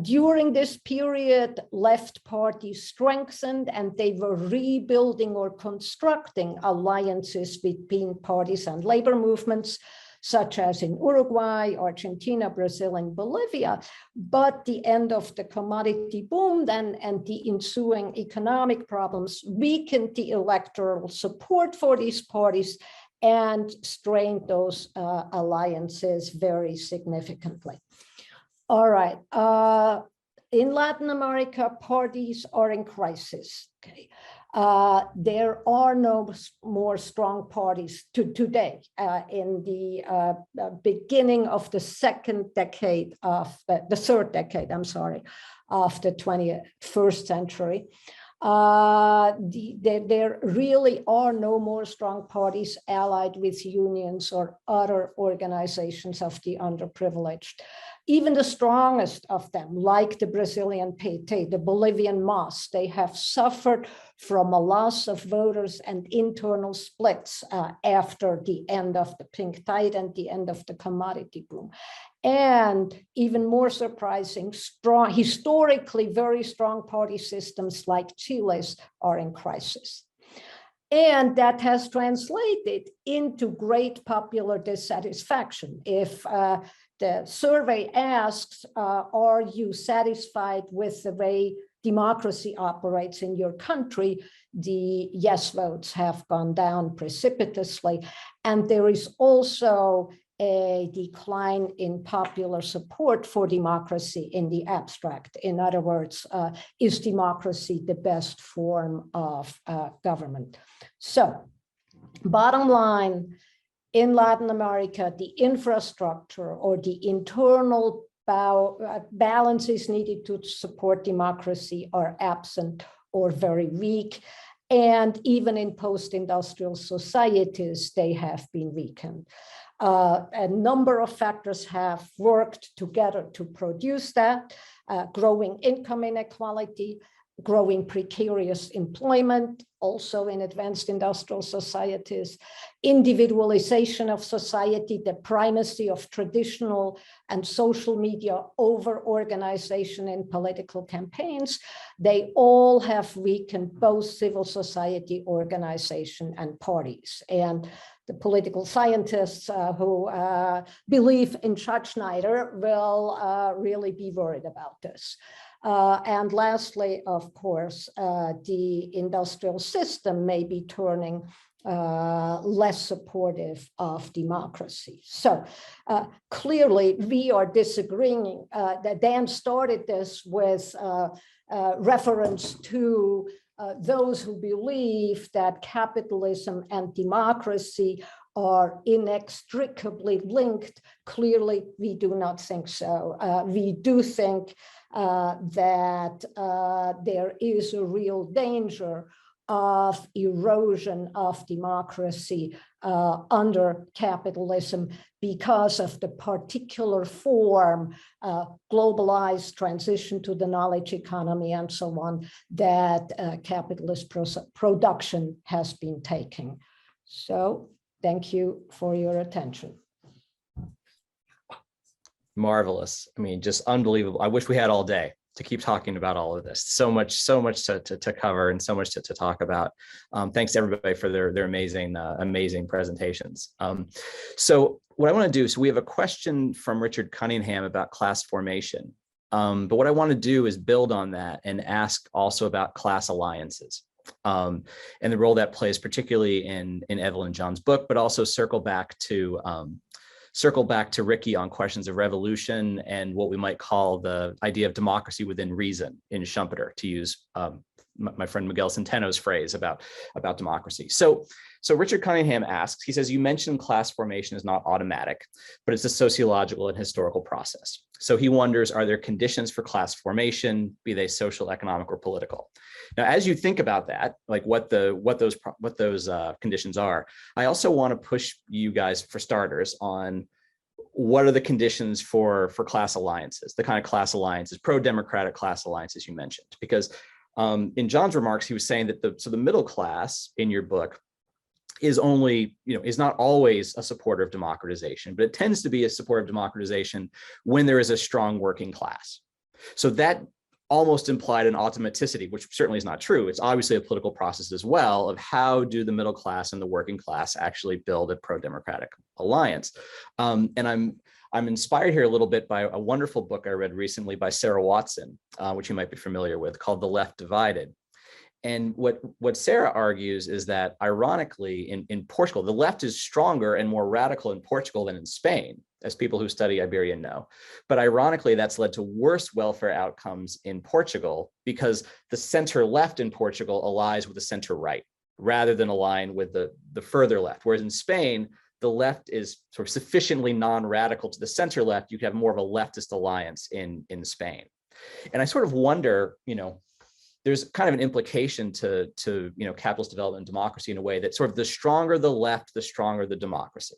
During this period, left parties strengthened, and they were rebuilding or constructing alliances between parties and labor movements, such as in Uruguay, Argentina, Brazil, and Bolivia. But the end of the commodity boom then and the ensuing economic problems weakened the electoral support for these parties and strained those alliances very significantly. All right. In Latin America, parties are in crisis. Okay. There are no more strong parties today in the beginning of the third decade, of the 21st century. There really are no more strong parties allied with unions or other organizations of the underprivileged. Even the strongest of them, like the Brazilian PT, the Bolivian MAS, they have suffered from a loss of voters and internal splits after the end of the pink tide and the end of the commodity boom. And even more surprising, historically very strong party systems like Chile's are in crisis. And that has translated into great popular dissatisfaction. If the survey asks, are you satisfied with the way democracy operates in your country? The yes votes have gone down precipitously. And there is also a decline in popular support for democracy in the abstract. In other words, is democracy the best form of government? So, bottom line, in Latin America, the infrastructure or the internal balances needed to support democracy are absent or very weak. And even in post-industrial societies, they have been weakened. A number of factors have worked together to produce that: growing income inequality, growing precarious employment, also in advanced industrial societies, individualization of society, the primacy of traditional and social media over organization in political campaigns. They all have weakened both civil society organization and parties. And the political scientists who believe in Schatzschneider will really be worried about this. And lastly, of course, the industrial system may be turning less supportive of democracy. So clearly, we are disagreeing. Dan started this with reference to those who believe that capitalism and democracy are inextricably linked. Clearly, we do not think so. We do think that there is a real danger of erosion of democracy under capitalism because of the particular form, globalized transition to the knowledge economy and so on, that capitalist production has been taking. So thank you for your attention. Marvelous. I mean, just unbelievable. I wish we had all day to keep talking about all of this. So much to cover and so much to talk about. Thanks to everybody for their amazing presentations. So what I want to do, so we have a question from Richard Cunningham about class formation. But what I want to do is build on that and ask also about class alliances. And the role that plays, particularly in Evelyn John's book, but also circle back to Ricky on questions of revolution and what we might call the idea of democracy within reason in Schumpeter, to use my friend Miguel Centeno's phrase about democracy. So Richard Cunningham asks, he says, you mentioned class formation is not automatic, but it's a sociological and historical process. So he wonders, are there conditions for class formation, be they social, economic, or political? Now, as you think about that, like what those conditions are, I also want to push you guys, for starters, on what are the conditions for class alliances, the kind of class alliances, pro-democratic class alliances you mentioned? Because in John's remarks, he was saying that the middle class in your book is only, is not always a supporter of democratization, but it tends to be a supporter of democratization when there is a strong working class. So that almost implied an automaticity, which certainly is not true. It's obviously a political process as well of how do the middle class and the working class actually build a pro-democratic alliance. And I'm inspired here a little bit by a wonderful book I read recently by Sarah Watson, which you might be familiar with, called The Left Divided. And what Sarah argues is that, ironically, in Portugal, the left is stronger and more radical in Portugal than in Spain, as people who study Iberia know. But ironically, that's led to worse welfare outcomes in Portugal because the center left in Portugal allies with the center right, rather than align with the further left. Whereas in Spain, the left is sort of sufficiently non-radical to the center left, you could have more of a leftist alliance in Spain. And I sort of wonder, there's kind of an implication to capitalist development and democracy in a way that sort of the stronger the left, the stronger the democracy,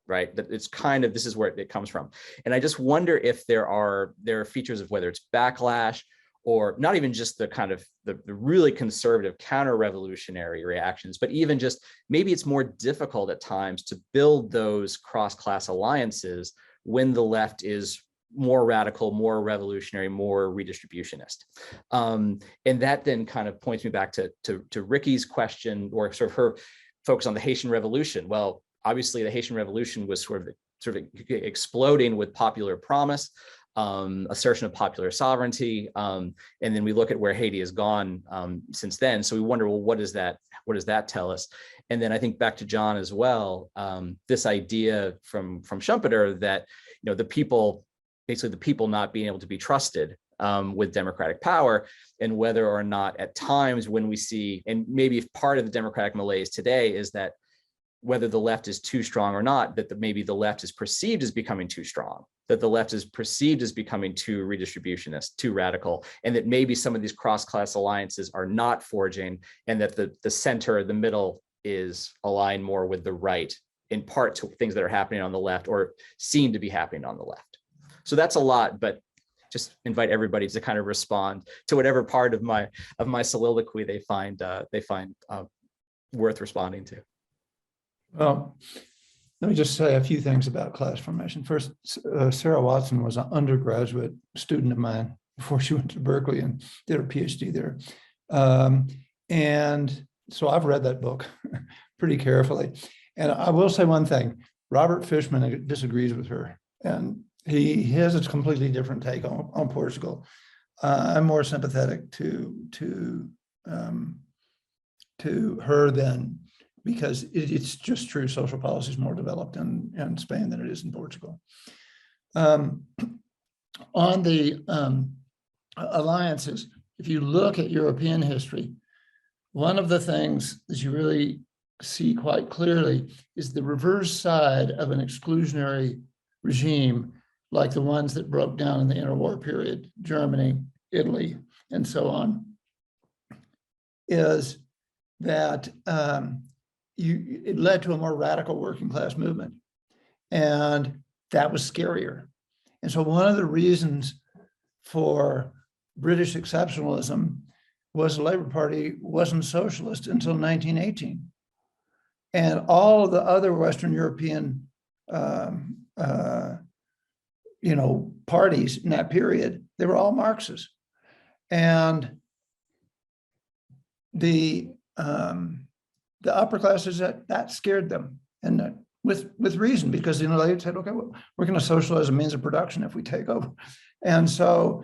right? That it's kind of, this is where it comes from. And I just wonder if there are features of whether it's backlash or not even just the kind of the really conservative counter-revolutionary reactions, but even just maybe it's more difficult at times to build those cross-class alliances when the left is more radical, more revolutionary, more redistributionist. And that then kind of points me back to Ricky's question, or sort of her focus on the Haitian Revolution. Well, obviously the Haitian Revolution was sort of exploding with popular promise, assertion of popular sovereignty, and then we look at where Haiti has gone since then. So we wonder, well, what does that tell us? And then I think back to John as well, this idea from Schumpeter that the people, basically the people not being able to be trusted with democratic power, and whether or not at times when we see, and maybe if part of the democratic malaise today is that whether the left is too strong or not, that maybe the left is perceived as becoming too strong, that the left is perceived as becoming too redistributionist, too radical, and that maybe some of these cross-class alliances are not forging, and that the center, the middle is aligned more with the right, in part to things that are happening on the left or seem to be happening on the left. So that's a lot, but just invite everybody to kind of respond to whatever part of my soliloquy they find worth responding to. Well, let me just say a few things about class formation. First, Sarah Watson was an undergraduate student of mine before she went to Berkeley and did her PhD there. And so I've read that book pretty carefully. And I will say one thing, Robert Fishman disagrees with her, and he has a completely different take on Portugal. I'm more sympathetic to her than, because it's just true social policy is more developed in Spain than it is in Portugal. On the alliances, if you look at European history, one of the things that you really see quite clearly is the reverse side of an exclusionary regime like the ones that broke down in the interwar period, Germany, Italy, and so on, is that it led to a more radical working class movement. And that was scarier. And so one of the reasons for British exceptionalism was the Labour Party wasn't socialist until 1918. And all of the other Western European parties in that period, they were all Marxists. And the upper classes, that scared them, and with reason, because they said, okay, well, we're going to socialize a means of production if we take over. And so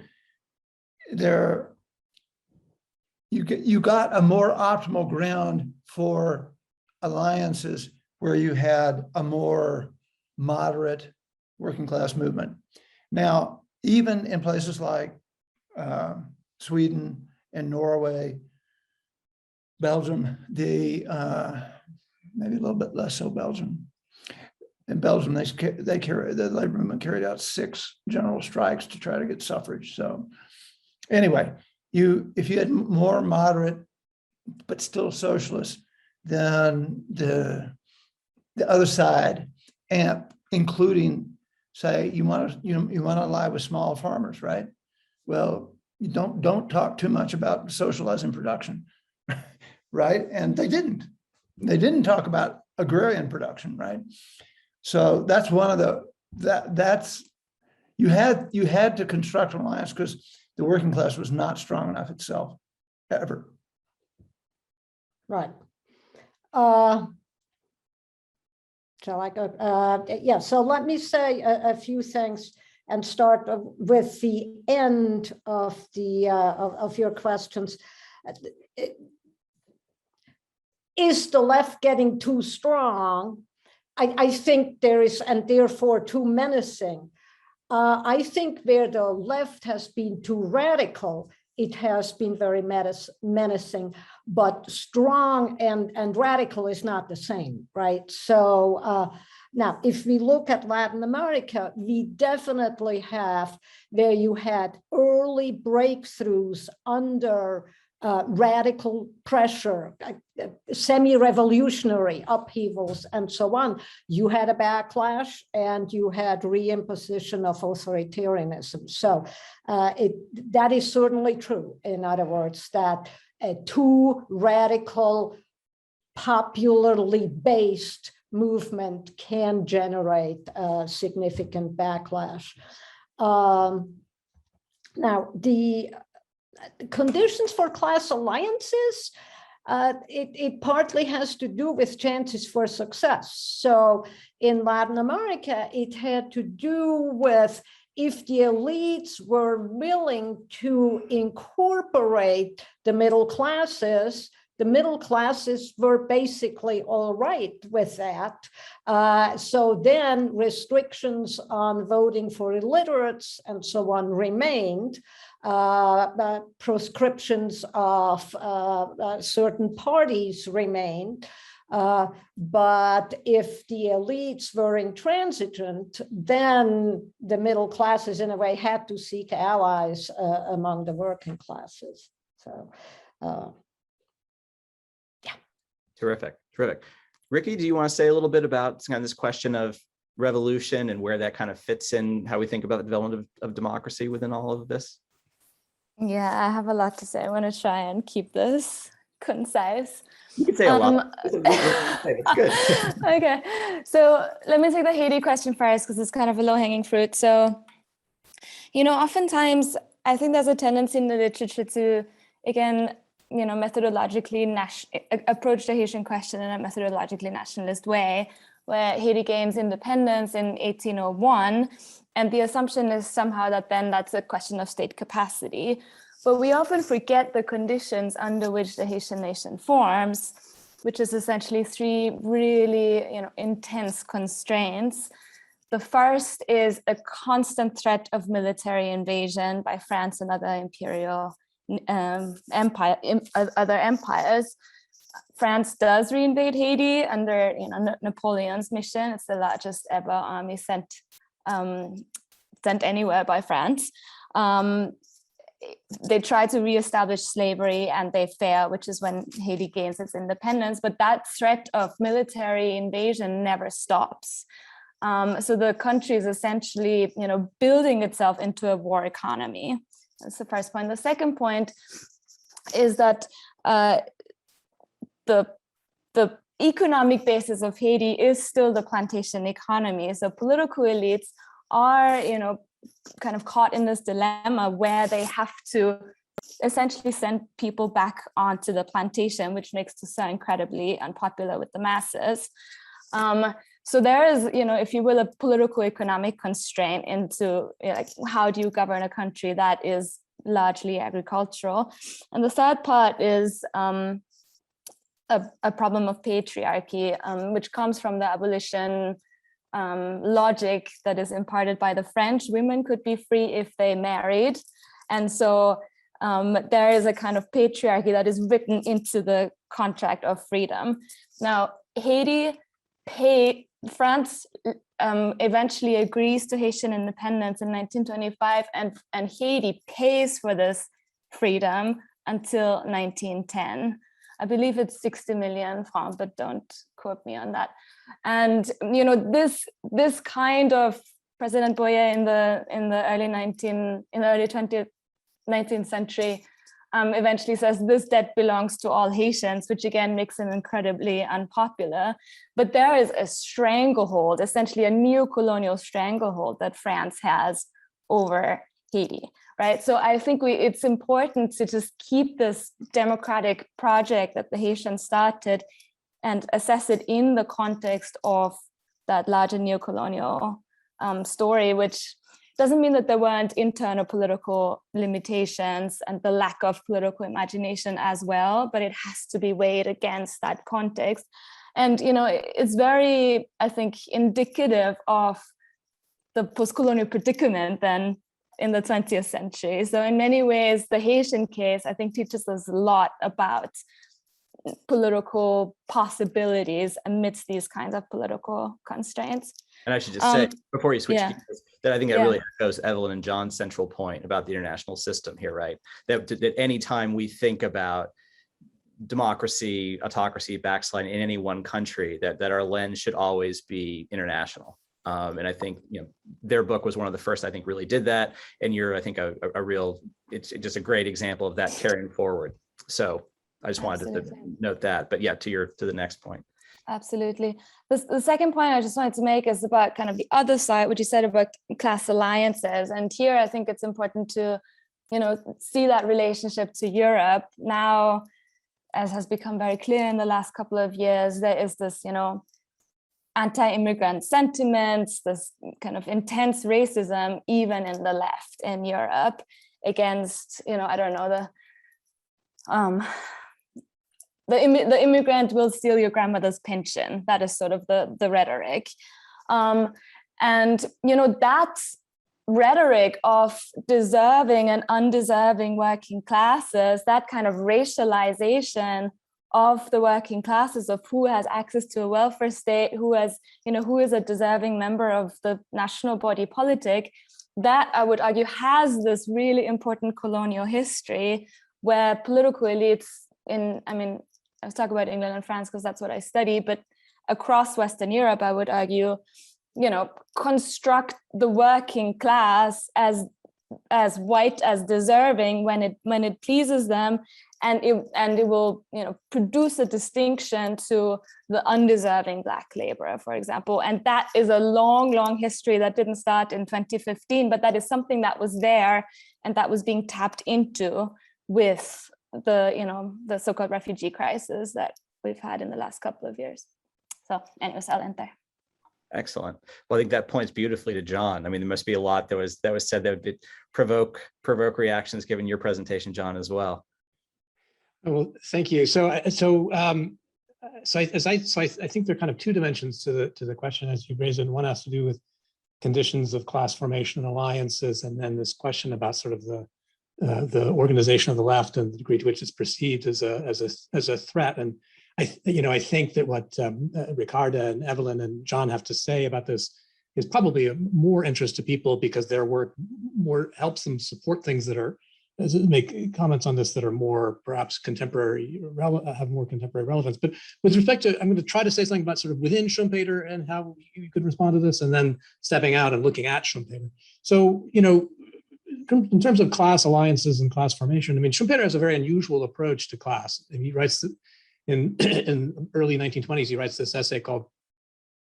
you got a more optimal ground for alliances where you had a more moderate working class movement. Now, even in places like Sweden and Norway, Belgium, maybe a little bit less so Belgium. In Belgium, the labor movement carried out 6 general strikes to try to get suffrage. So anyway, if you had more moderate but still socialist than the other side, and including say you want to ally with small farmers, right? Well, you don't talk too much about socializing production, right? And they didn't talk about agrarian production, right? So that's one of the that's you had to construct an alliance because the working class was not strong enough itself ever. Right. Shall I go? Yeah, so let me say a few things and start with the end of the of your questions. Is the left getting too strong? I think there is, and therefore too menacing. I think where the left has been too radical, it has been very menacing, but strong and radical is not the same, right? So now, if we look at Latin America, we definitely have where you had early breakthroughs under radical pressure, semi-revolutionary upheavals, and so on. You had a backlash and you had reimposition of authoritarianism. So that is certainly true. In other words, that a too radical, popularly based movement can generate a significant backlash. Now, the conditions for class alliances, it partly has to do with chances for success. So in Latin America, it had to do with if the elites were willing to incorporate the middle classes were basically all right with that. So then restrictions on voting for illiterates and so on remained. Proscriptions of certain parties remained. But if the elites were intransigent, then the middle classes, in a way, had to seek allies among the working classes. So, yeah. Terrific. Ricky, do you want to say a little bit about kind of this question of revolution and where that kind of fits in, how we think about the development of democracy within all of this? Yeah, I have a lot to say. I want to try and keep this concise. You can say a lot. It's good. Okay, so let me take the Haiti question first because it's kind of a low-hanging fruit. So, oftentimes I think there's a tendency in the literature to, again, methodologically approach the Haitian question in a methodologically nationalist way, where Haiti gains independence in 1801. And the assumption is somehow that then that's a question of state capacity. But we often forget the conditions under which the Haitian nation forms, which is essentially three really intense constraints. The first is a constant threat of military invasion by France and other imperial other empires. France does reinvade Haiti under Napoleon's mission. It's the largest ever army sent anywhere by France. They try to reestablish slavery and they fail, which is when Haiti gains its independence. But that threat of military invasion never stops. So the country is essentially, building itself into a war economy. That's the first point. The second point is that the economic basis of Haiti is still the plantation economy. So political elites are, kind of caught in this dilemma where they have to essentially send people back onto the plantation, which makes Toussaint incredibly unpopular with the masses. So there is, if you will, a political economic constraint into how do you govern a country that is largely agricultural. And the third part is a problem of patriarchy, which comes from the abolition logic that is imparted by the French. Women could be free if they married. And so there is a kind of patriarchy that is written into the contract of freedom. Now, France eventually agrees to Haitian independence in 1925, and Haiti pays for this freedom until 1910. I believe it's 60 million francs, but don't quote me on that. And this kind of President Boyer in the early 19th century eventually says this debt belongs to all Haitians, which again makes him incredibly unpopular. But there is a stranglehold, essentially a neo-colonial stranglehold that France has over Haiti, right? So I think it's important to just keep this democratic project that the Haitians started and assess it in the context of that larger neo-colonial story, which doesn't mean that there weren't internal political limitations and the lack of political imagination as well, but it has to be weighed against that context. And, it's very, I think, indicative of the post-colonial predicament then in the 20th century. So in many ways, the Haitian case, I think, teaches us a lot about political possibilities amidst these kinds of political constraints. And I should just say, before you switch gears, that I think that really echoes Evelyne and John's central point about the international system here, right? That any time we think about democracy, autocracy, backsliding in any one country, that our lens should always be international. And I think, their book was one of the first, I think, really did that. And you're, I think, a real, it's just a great example of that carrying forward. So I just wanted to note that, but yeah, to the next point. Absolutely. The second point I just wanted to make is about kind of the other side, what you said about class alliances. And here I think it's important to, see that relationship to Europe. Now, as has become very clear in the last couple of years, there is this, anti-immigrant sentiments, this kind of intense racism, even in the left in Europe, against, I don't know, the immigrant will steal your grandmother's pension. That is sort of the rhetoric. And, that rhetoric of deserving and undeserving working classes, that kind of racialization of the working classes, of who has access to a welfare state, who is a deserving member of the national body politic, that I would argue has this really important colonial history where political elites I was talking about England and France because that's what I study, but across Western Europe, I would argue, construct the working class as white as deserving when it pleases them, and it will produce a distinction to the undeserving Black laborer, for example. And that is a long history that didn't start in 2015, but that is something that was there and that was being tapped into with the so-called refugee crisis that we've had in the last couple of years. So anyways, I'll end there. Excellent. Well, I think that points beautifully to John. I mean, there must be a lot that was said that would provoke reactions given your presentation, John, as well. Well, thank you. So I think there are kind of two dimensions to the question as you raised it. One has to do with conditions of class formation and alliances, and then this question about sort of the organization of the left and the degree to which it's perceived as a threat. And I think that what Ricarda and Evelyne and John have to say about this is probably of more interest to people because their work more helps them support things that are, make comments on this that are more perhaps contemporary, have more contemporary relevance. But with respect to, I'm going to try to say something about sort of within Schumpeter and how you could respond to this, and then stepping out and looking at Schumpeter. So, in terms of class alliances and class formation, Schumpeter has a very unusual approach to class. And he writes in early 1920s, he writes this essay called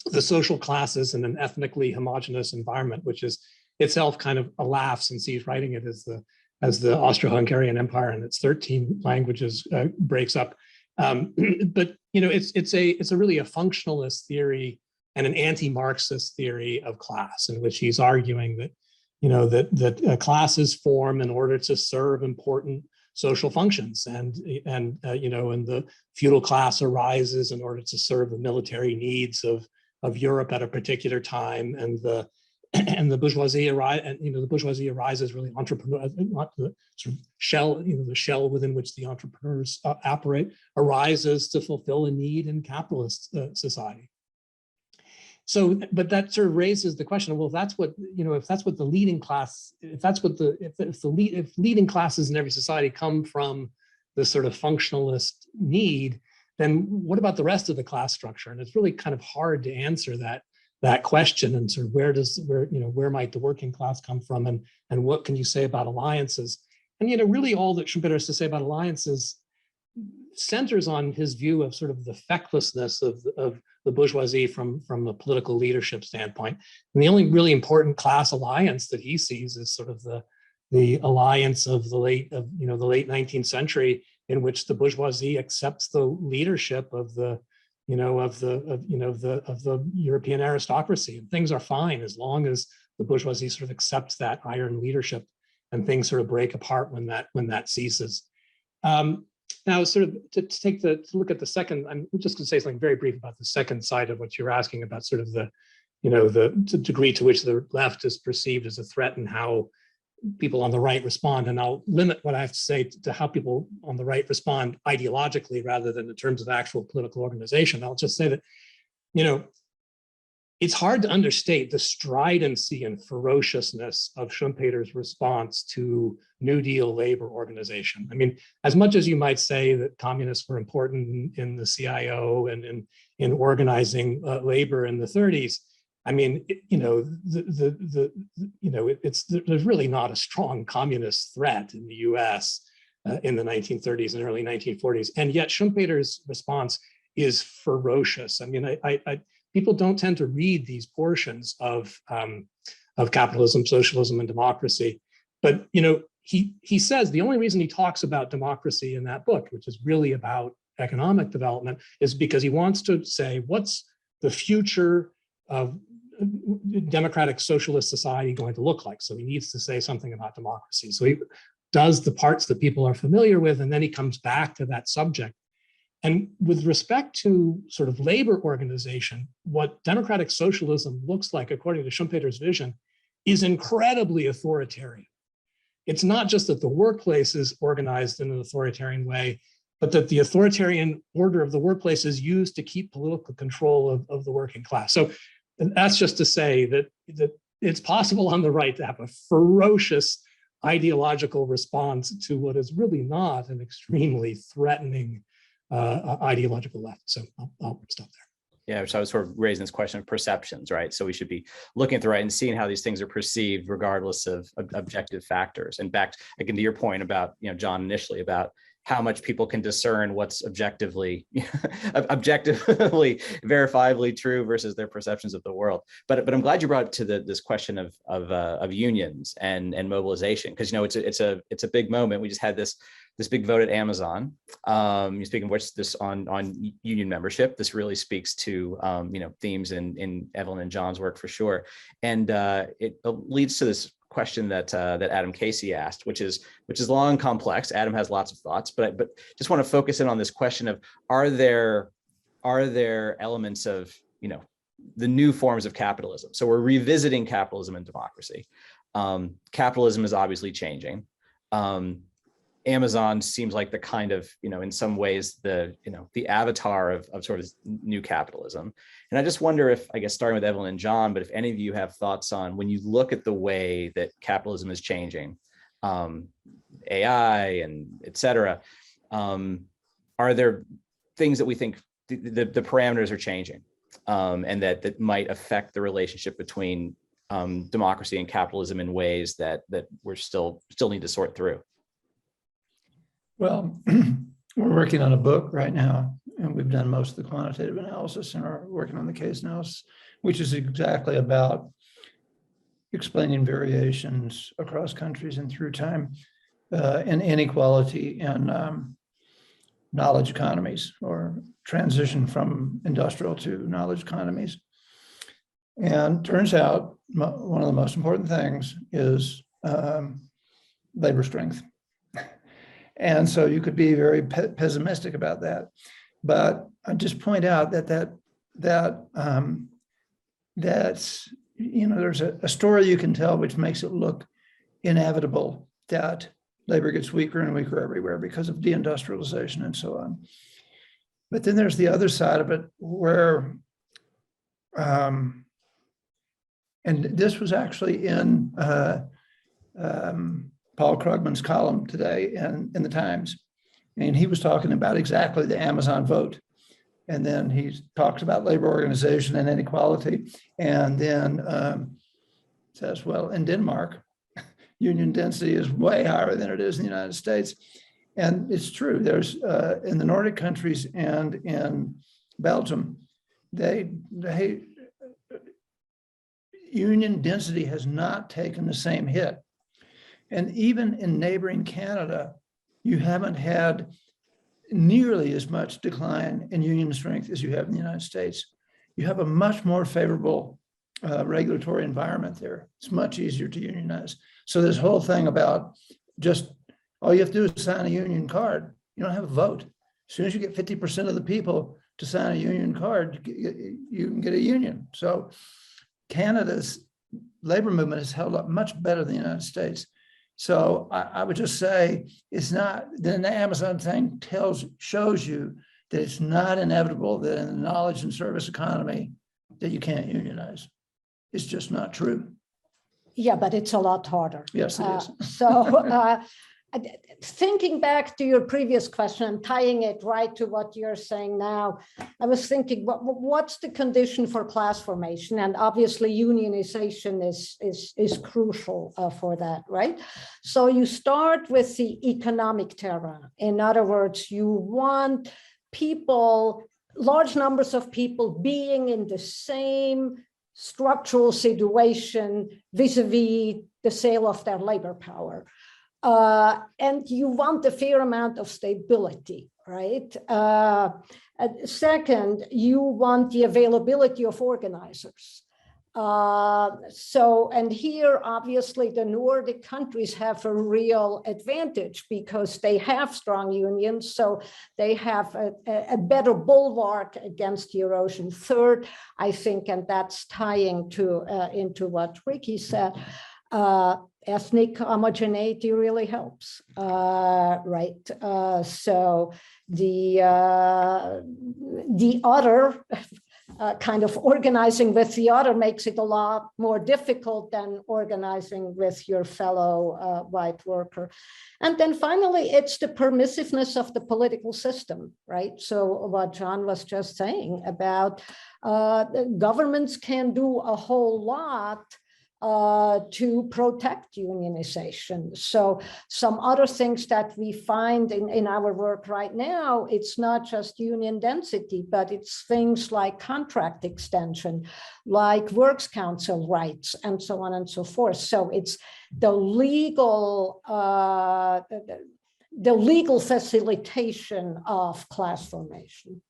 "The Social Classes in an Ethnically Homogeneous Environment," which is itself kind of a laugh since he's writing it as the Austro-Hungarian Empire and its 13 languages breaks up. But it's a really a functionalist theory and an anti-Marxist theory of class, in which he's arguing that that classes form in order to serve important social functions, and the feudal class arises in order to serve the military needs of Europe at a particular time, and the bourgeoisie arises really entrepreneur, not the sort of shell, the shell within which the entrepreneurs operate, arises to fulfill a need in capitalist society. So, but that sort of raises the question of, well, if that's what the leading class, if leading classes in every society come from this sort of functionalist need, then what about the rest of the class structure? And it's really kind of hard to answer that that question and sort of where might the working class come from, and what can you say about alliances? And really all that Schumpeter has to say about alliances centers on his view of sort of the fecklessness of the bourgeoisie from a political leadership standpoint. And the only really important class alliance that he sees is sort of the alliance of the late 19th century, in which the bourgeoisie accepts the leadership of the European aristocracy, and things are fine as long as the bourgeoisie sort of accepts that iron leadership, and things sort of break apart when that ceases. Now, sort of to look at the second, I'm just going to say something very brief about the second side of what you're asking about, sort of the degree to which the left is perceived as a threat and how people on the right respond. And I'll limit what I have to say to how people on the right respond ideologically rather than in terms of actual political organization. I'll just say that, it's hard to understate the stridency and ferociousness of Schumpeter's response to New Deal labor organization. I mean, as much as you might say that communists were important in the CIO and in organizing labor in the 30s, I mean, there's really not a strong communist threat in the U.S. In the 1930s and early 1940s, and yet Schumpeter's response is ferocious. I mean, people don't tend to read these portions of Capitalism, Socialism, and Democracy, but he says the only reason he talks about democracy in that book, which is really about economic development, is because he wants to say what's the future of democratic socialist society going to look like. So he needs to say something about democracy. So he does the parts that people are familiar with, and then he comes back to that subject. And with respect to sort of labor organization, what democratic socialism looks like, according to Schumpeter's vision, is incredibly authoritarian. It's not just that the workplace is organized in an authoritarian way, but that the authoritarian order of the workplace is used to keep political control of the working class. So that's just to say that it's possible on the right to have a ferocious ideological response to what is really not an extremely threatening ideological left. So I'll stop there. Yeah, so I was sort of raising this question of perceptions, right? So we should be looking at the right and seeing how these things are perceived regardless of objective factors. And back again to your point about, John, initially about how much people can discern what's objectively verifiably true versus their perceptions of the world. But I'm glad you brought it to this question of unions and mobilization, because it's a big moment. We just had this big vote at Amazon. Speaking of which, this on union membership, this really speaks to themes in Evelyne and John's work for sure, and it leads to this question that Adam Casey asked, which is long and complex. Adam has lots of thoughts, but just want to focus in on this question of are there elements of the new forms of capitalism? So we're revisiting capitalism and democracy. Capitalism is obviously changing. Amazon seems like the kind of, in some ways, the avatar of sort of new capitalism. And I just wonder if, I guess, starting with Evelyne and John, but if any of you have thoughts on when you look at the way that capitalism is changing, AI and et cetera, are there things that we think the parameters are changing and that might affect the relationship between democracy and capitalism in ways that we're still need to sort through? Well, we're working on a book right now, and we've done most of the quantitative analysis and are working on the case analysis, which is exactly about explaining variations across countries and through time and inequality in knowledge economies, or transition from industrial to knowledge economies. And turns out one of the most important things is labor strength. And so you could be very pessimistic about that, but I just point out that's there's a story you can tell which makes it look inevitable that labor gets weaker and weaker everywhere because of deindustrialization and so on. But then there's the other side of it where, and this was actually in Paul Krugman's column today in the Times. And he was talking about exactly the Amazon vote. And then he talks about labor organization and inequality. And then says, well, in Denmark, union density is way higher than it is in the United States. And it's true. There's in the Nordic countries and in Belgium, union density has not taken the same hit. And even in neighboring Canada, you haven't had nearly as much decline in union strength as you have in the United States. You have a much more favorable regulatory environment there. It's much easier to unionize. So this whole thing about just all you have to do is sign a union card. You don't have a vote. As soon as you get 50% of the people to sign a union card, you can get a union. So Canada's labor movement has held up much better than the United States. So I would just say it's not, then the Amazon thing shows you that it's not inevitable that in the knowledge and service economy that you can't unionize. It's just not true. Yeah, but it's a lot harder. Yes, it is. Thinking back to your previous question and tying it right to what you're saying now, I was thinking, what's the condition for class formation? And obviously unionization is crucial for that, right? So you start with the economic terrain. In other words, you want people, large numbers of people being in the same structural situation vis-a-vis the sale of their labor power. And you want a fair amount of stability, right? Second, you want the availability of organizers. And here, obviously, the Nordic countries have a real advantage because they have strong unions, so they have a better bulwark against erosion. Third, I think, and that's tying to into what Ricky said, ethnic homogeneity really helps, right? So the other kind of organizing with the other makes it a lot more difficult than organizing with your fellow white worker. And then finally, it's the permissiveness of the political system, right? So what John was just saying about governments can do a whole lot to protect unionization. So some other things that we find in our work right now, it's not just union density, but it's things like contract extension, like works council rights, and so on and so forth. So it's the legal facilitation of class formation.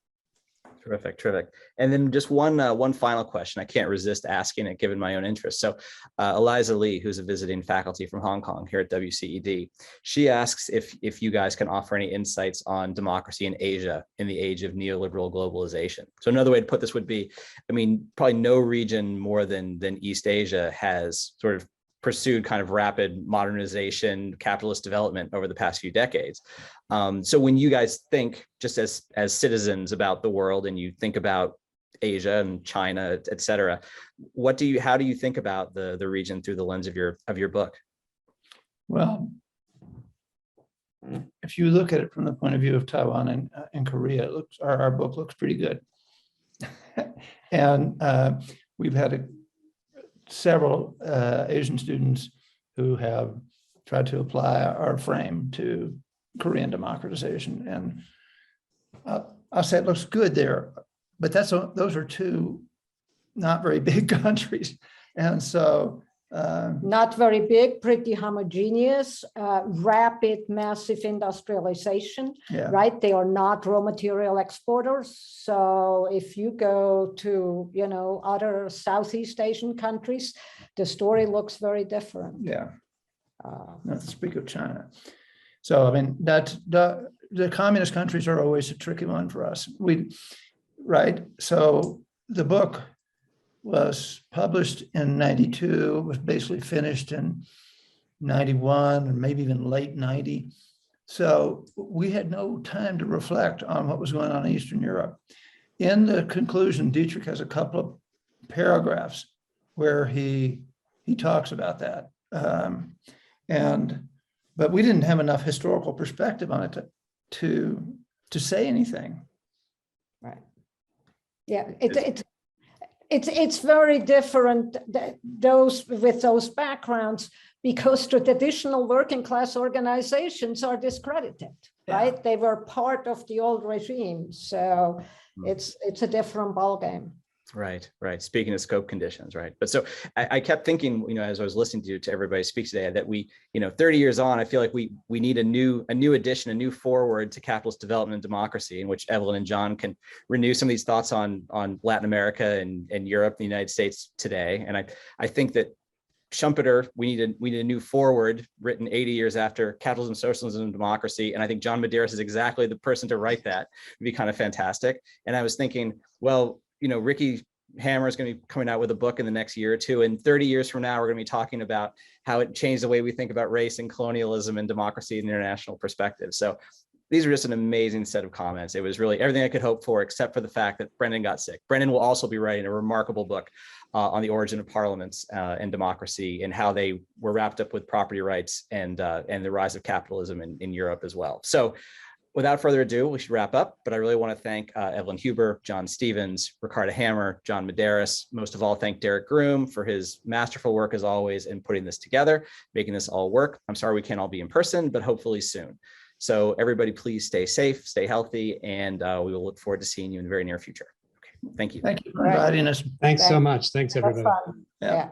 Terrific, terrific. And then just one final question. I can't resist asking it given my own interest. So Eliza Lee, who's a visiting faculty from Hong Kong here at WCED, she asks if you guys can offer any insights on democracy in Asia in the age of neoliberal globalization. So another way to put this would be, I mean, probably no region more than East Asia has sort of pursued kind of rapid modernization, capitalist development over the past few decades. So when you guys think just as citizens about the world and you think about Asia and China, et cetera, how do you think about the region through the lens of your book? Well, if you look at it from the point of view of Taiwan and Korea, our book looks pretty good. And we've had several Asian students who have tried to apply our frame to Korean democratization. And I'll say it looks good there, but those are two not very big countries. And so not very big, pretty homogeneous, rapid, massive industrialization, yeah. Right? They are not raw material exporters. So if you go to, other Southeast Asian countries, the story looks very different. Yeah. Not to speak of China. So, I mean, the communist countries are always a tricky one for us. Right? So the book was published in 92, was basically finished in 91 and maybe even late 90. So we had no time to reflect on what was going on in Eastern Europe. In the conclusion, Dietrich has a couple of paragraphs where he talks about that. But we didn't have enough historical perspective on it to say anything. Right. Yeah, it's very different, those with those backgrounds, because traditional working class organizations are discredited, right? They were part of the old regime. So it's a different ballgame. Right, right. Speaking of scope conditions, right. But so I kept thinking, as I was listening to everybody speak today, that we, 30 years on, I feel like we need a new addition, a new forward to capitalist development and democracy, in which Evelyne and John can renew some of these thoughts on Latin America and Europe, the United States today. And I think that Schumpeter, we need a new forward written 80 years after Capitalism, Socialism, and Democracy. And I think John Medearis is exactly the person to write that. It'd be kind of fantastic. And I was thinking, well, Ricky Hammer is going to be coming out with a book in the next year or two. And 30 years from now, we're going to be talking about how it changed the way we think about race and colonialism and democracy and international perspective. So these are just an amazing set of comments. It was really everything I could hope for, except for the fact that Brendan got sick. Brendan will also be writing a remarkable book on the origin of parliaments and democracy, and how they were wrapped up with property rights and the rise of capitalism in Europe as well. So without further ado, we should wrap up, but I really want to thank Evelyne Huber, John Stevens, Ricarda Hammer, John Medearis. Most of all, thank Derek Groom for his masterful work as always in putting this together, making this all work. I'm sorry we can't all be in person, but hopefully soon. So everybody, please stay safe, stay healthy, and we will look forward to seeing you in the very near future. Okay, thank you. Thank you for inviting us. Thanks so much. Thanks, everybody. Fun. Yeah.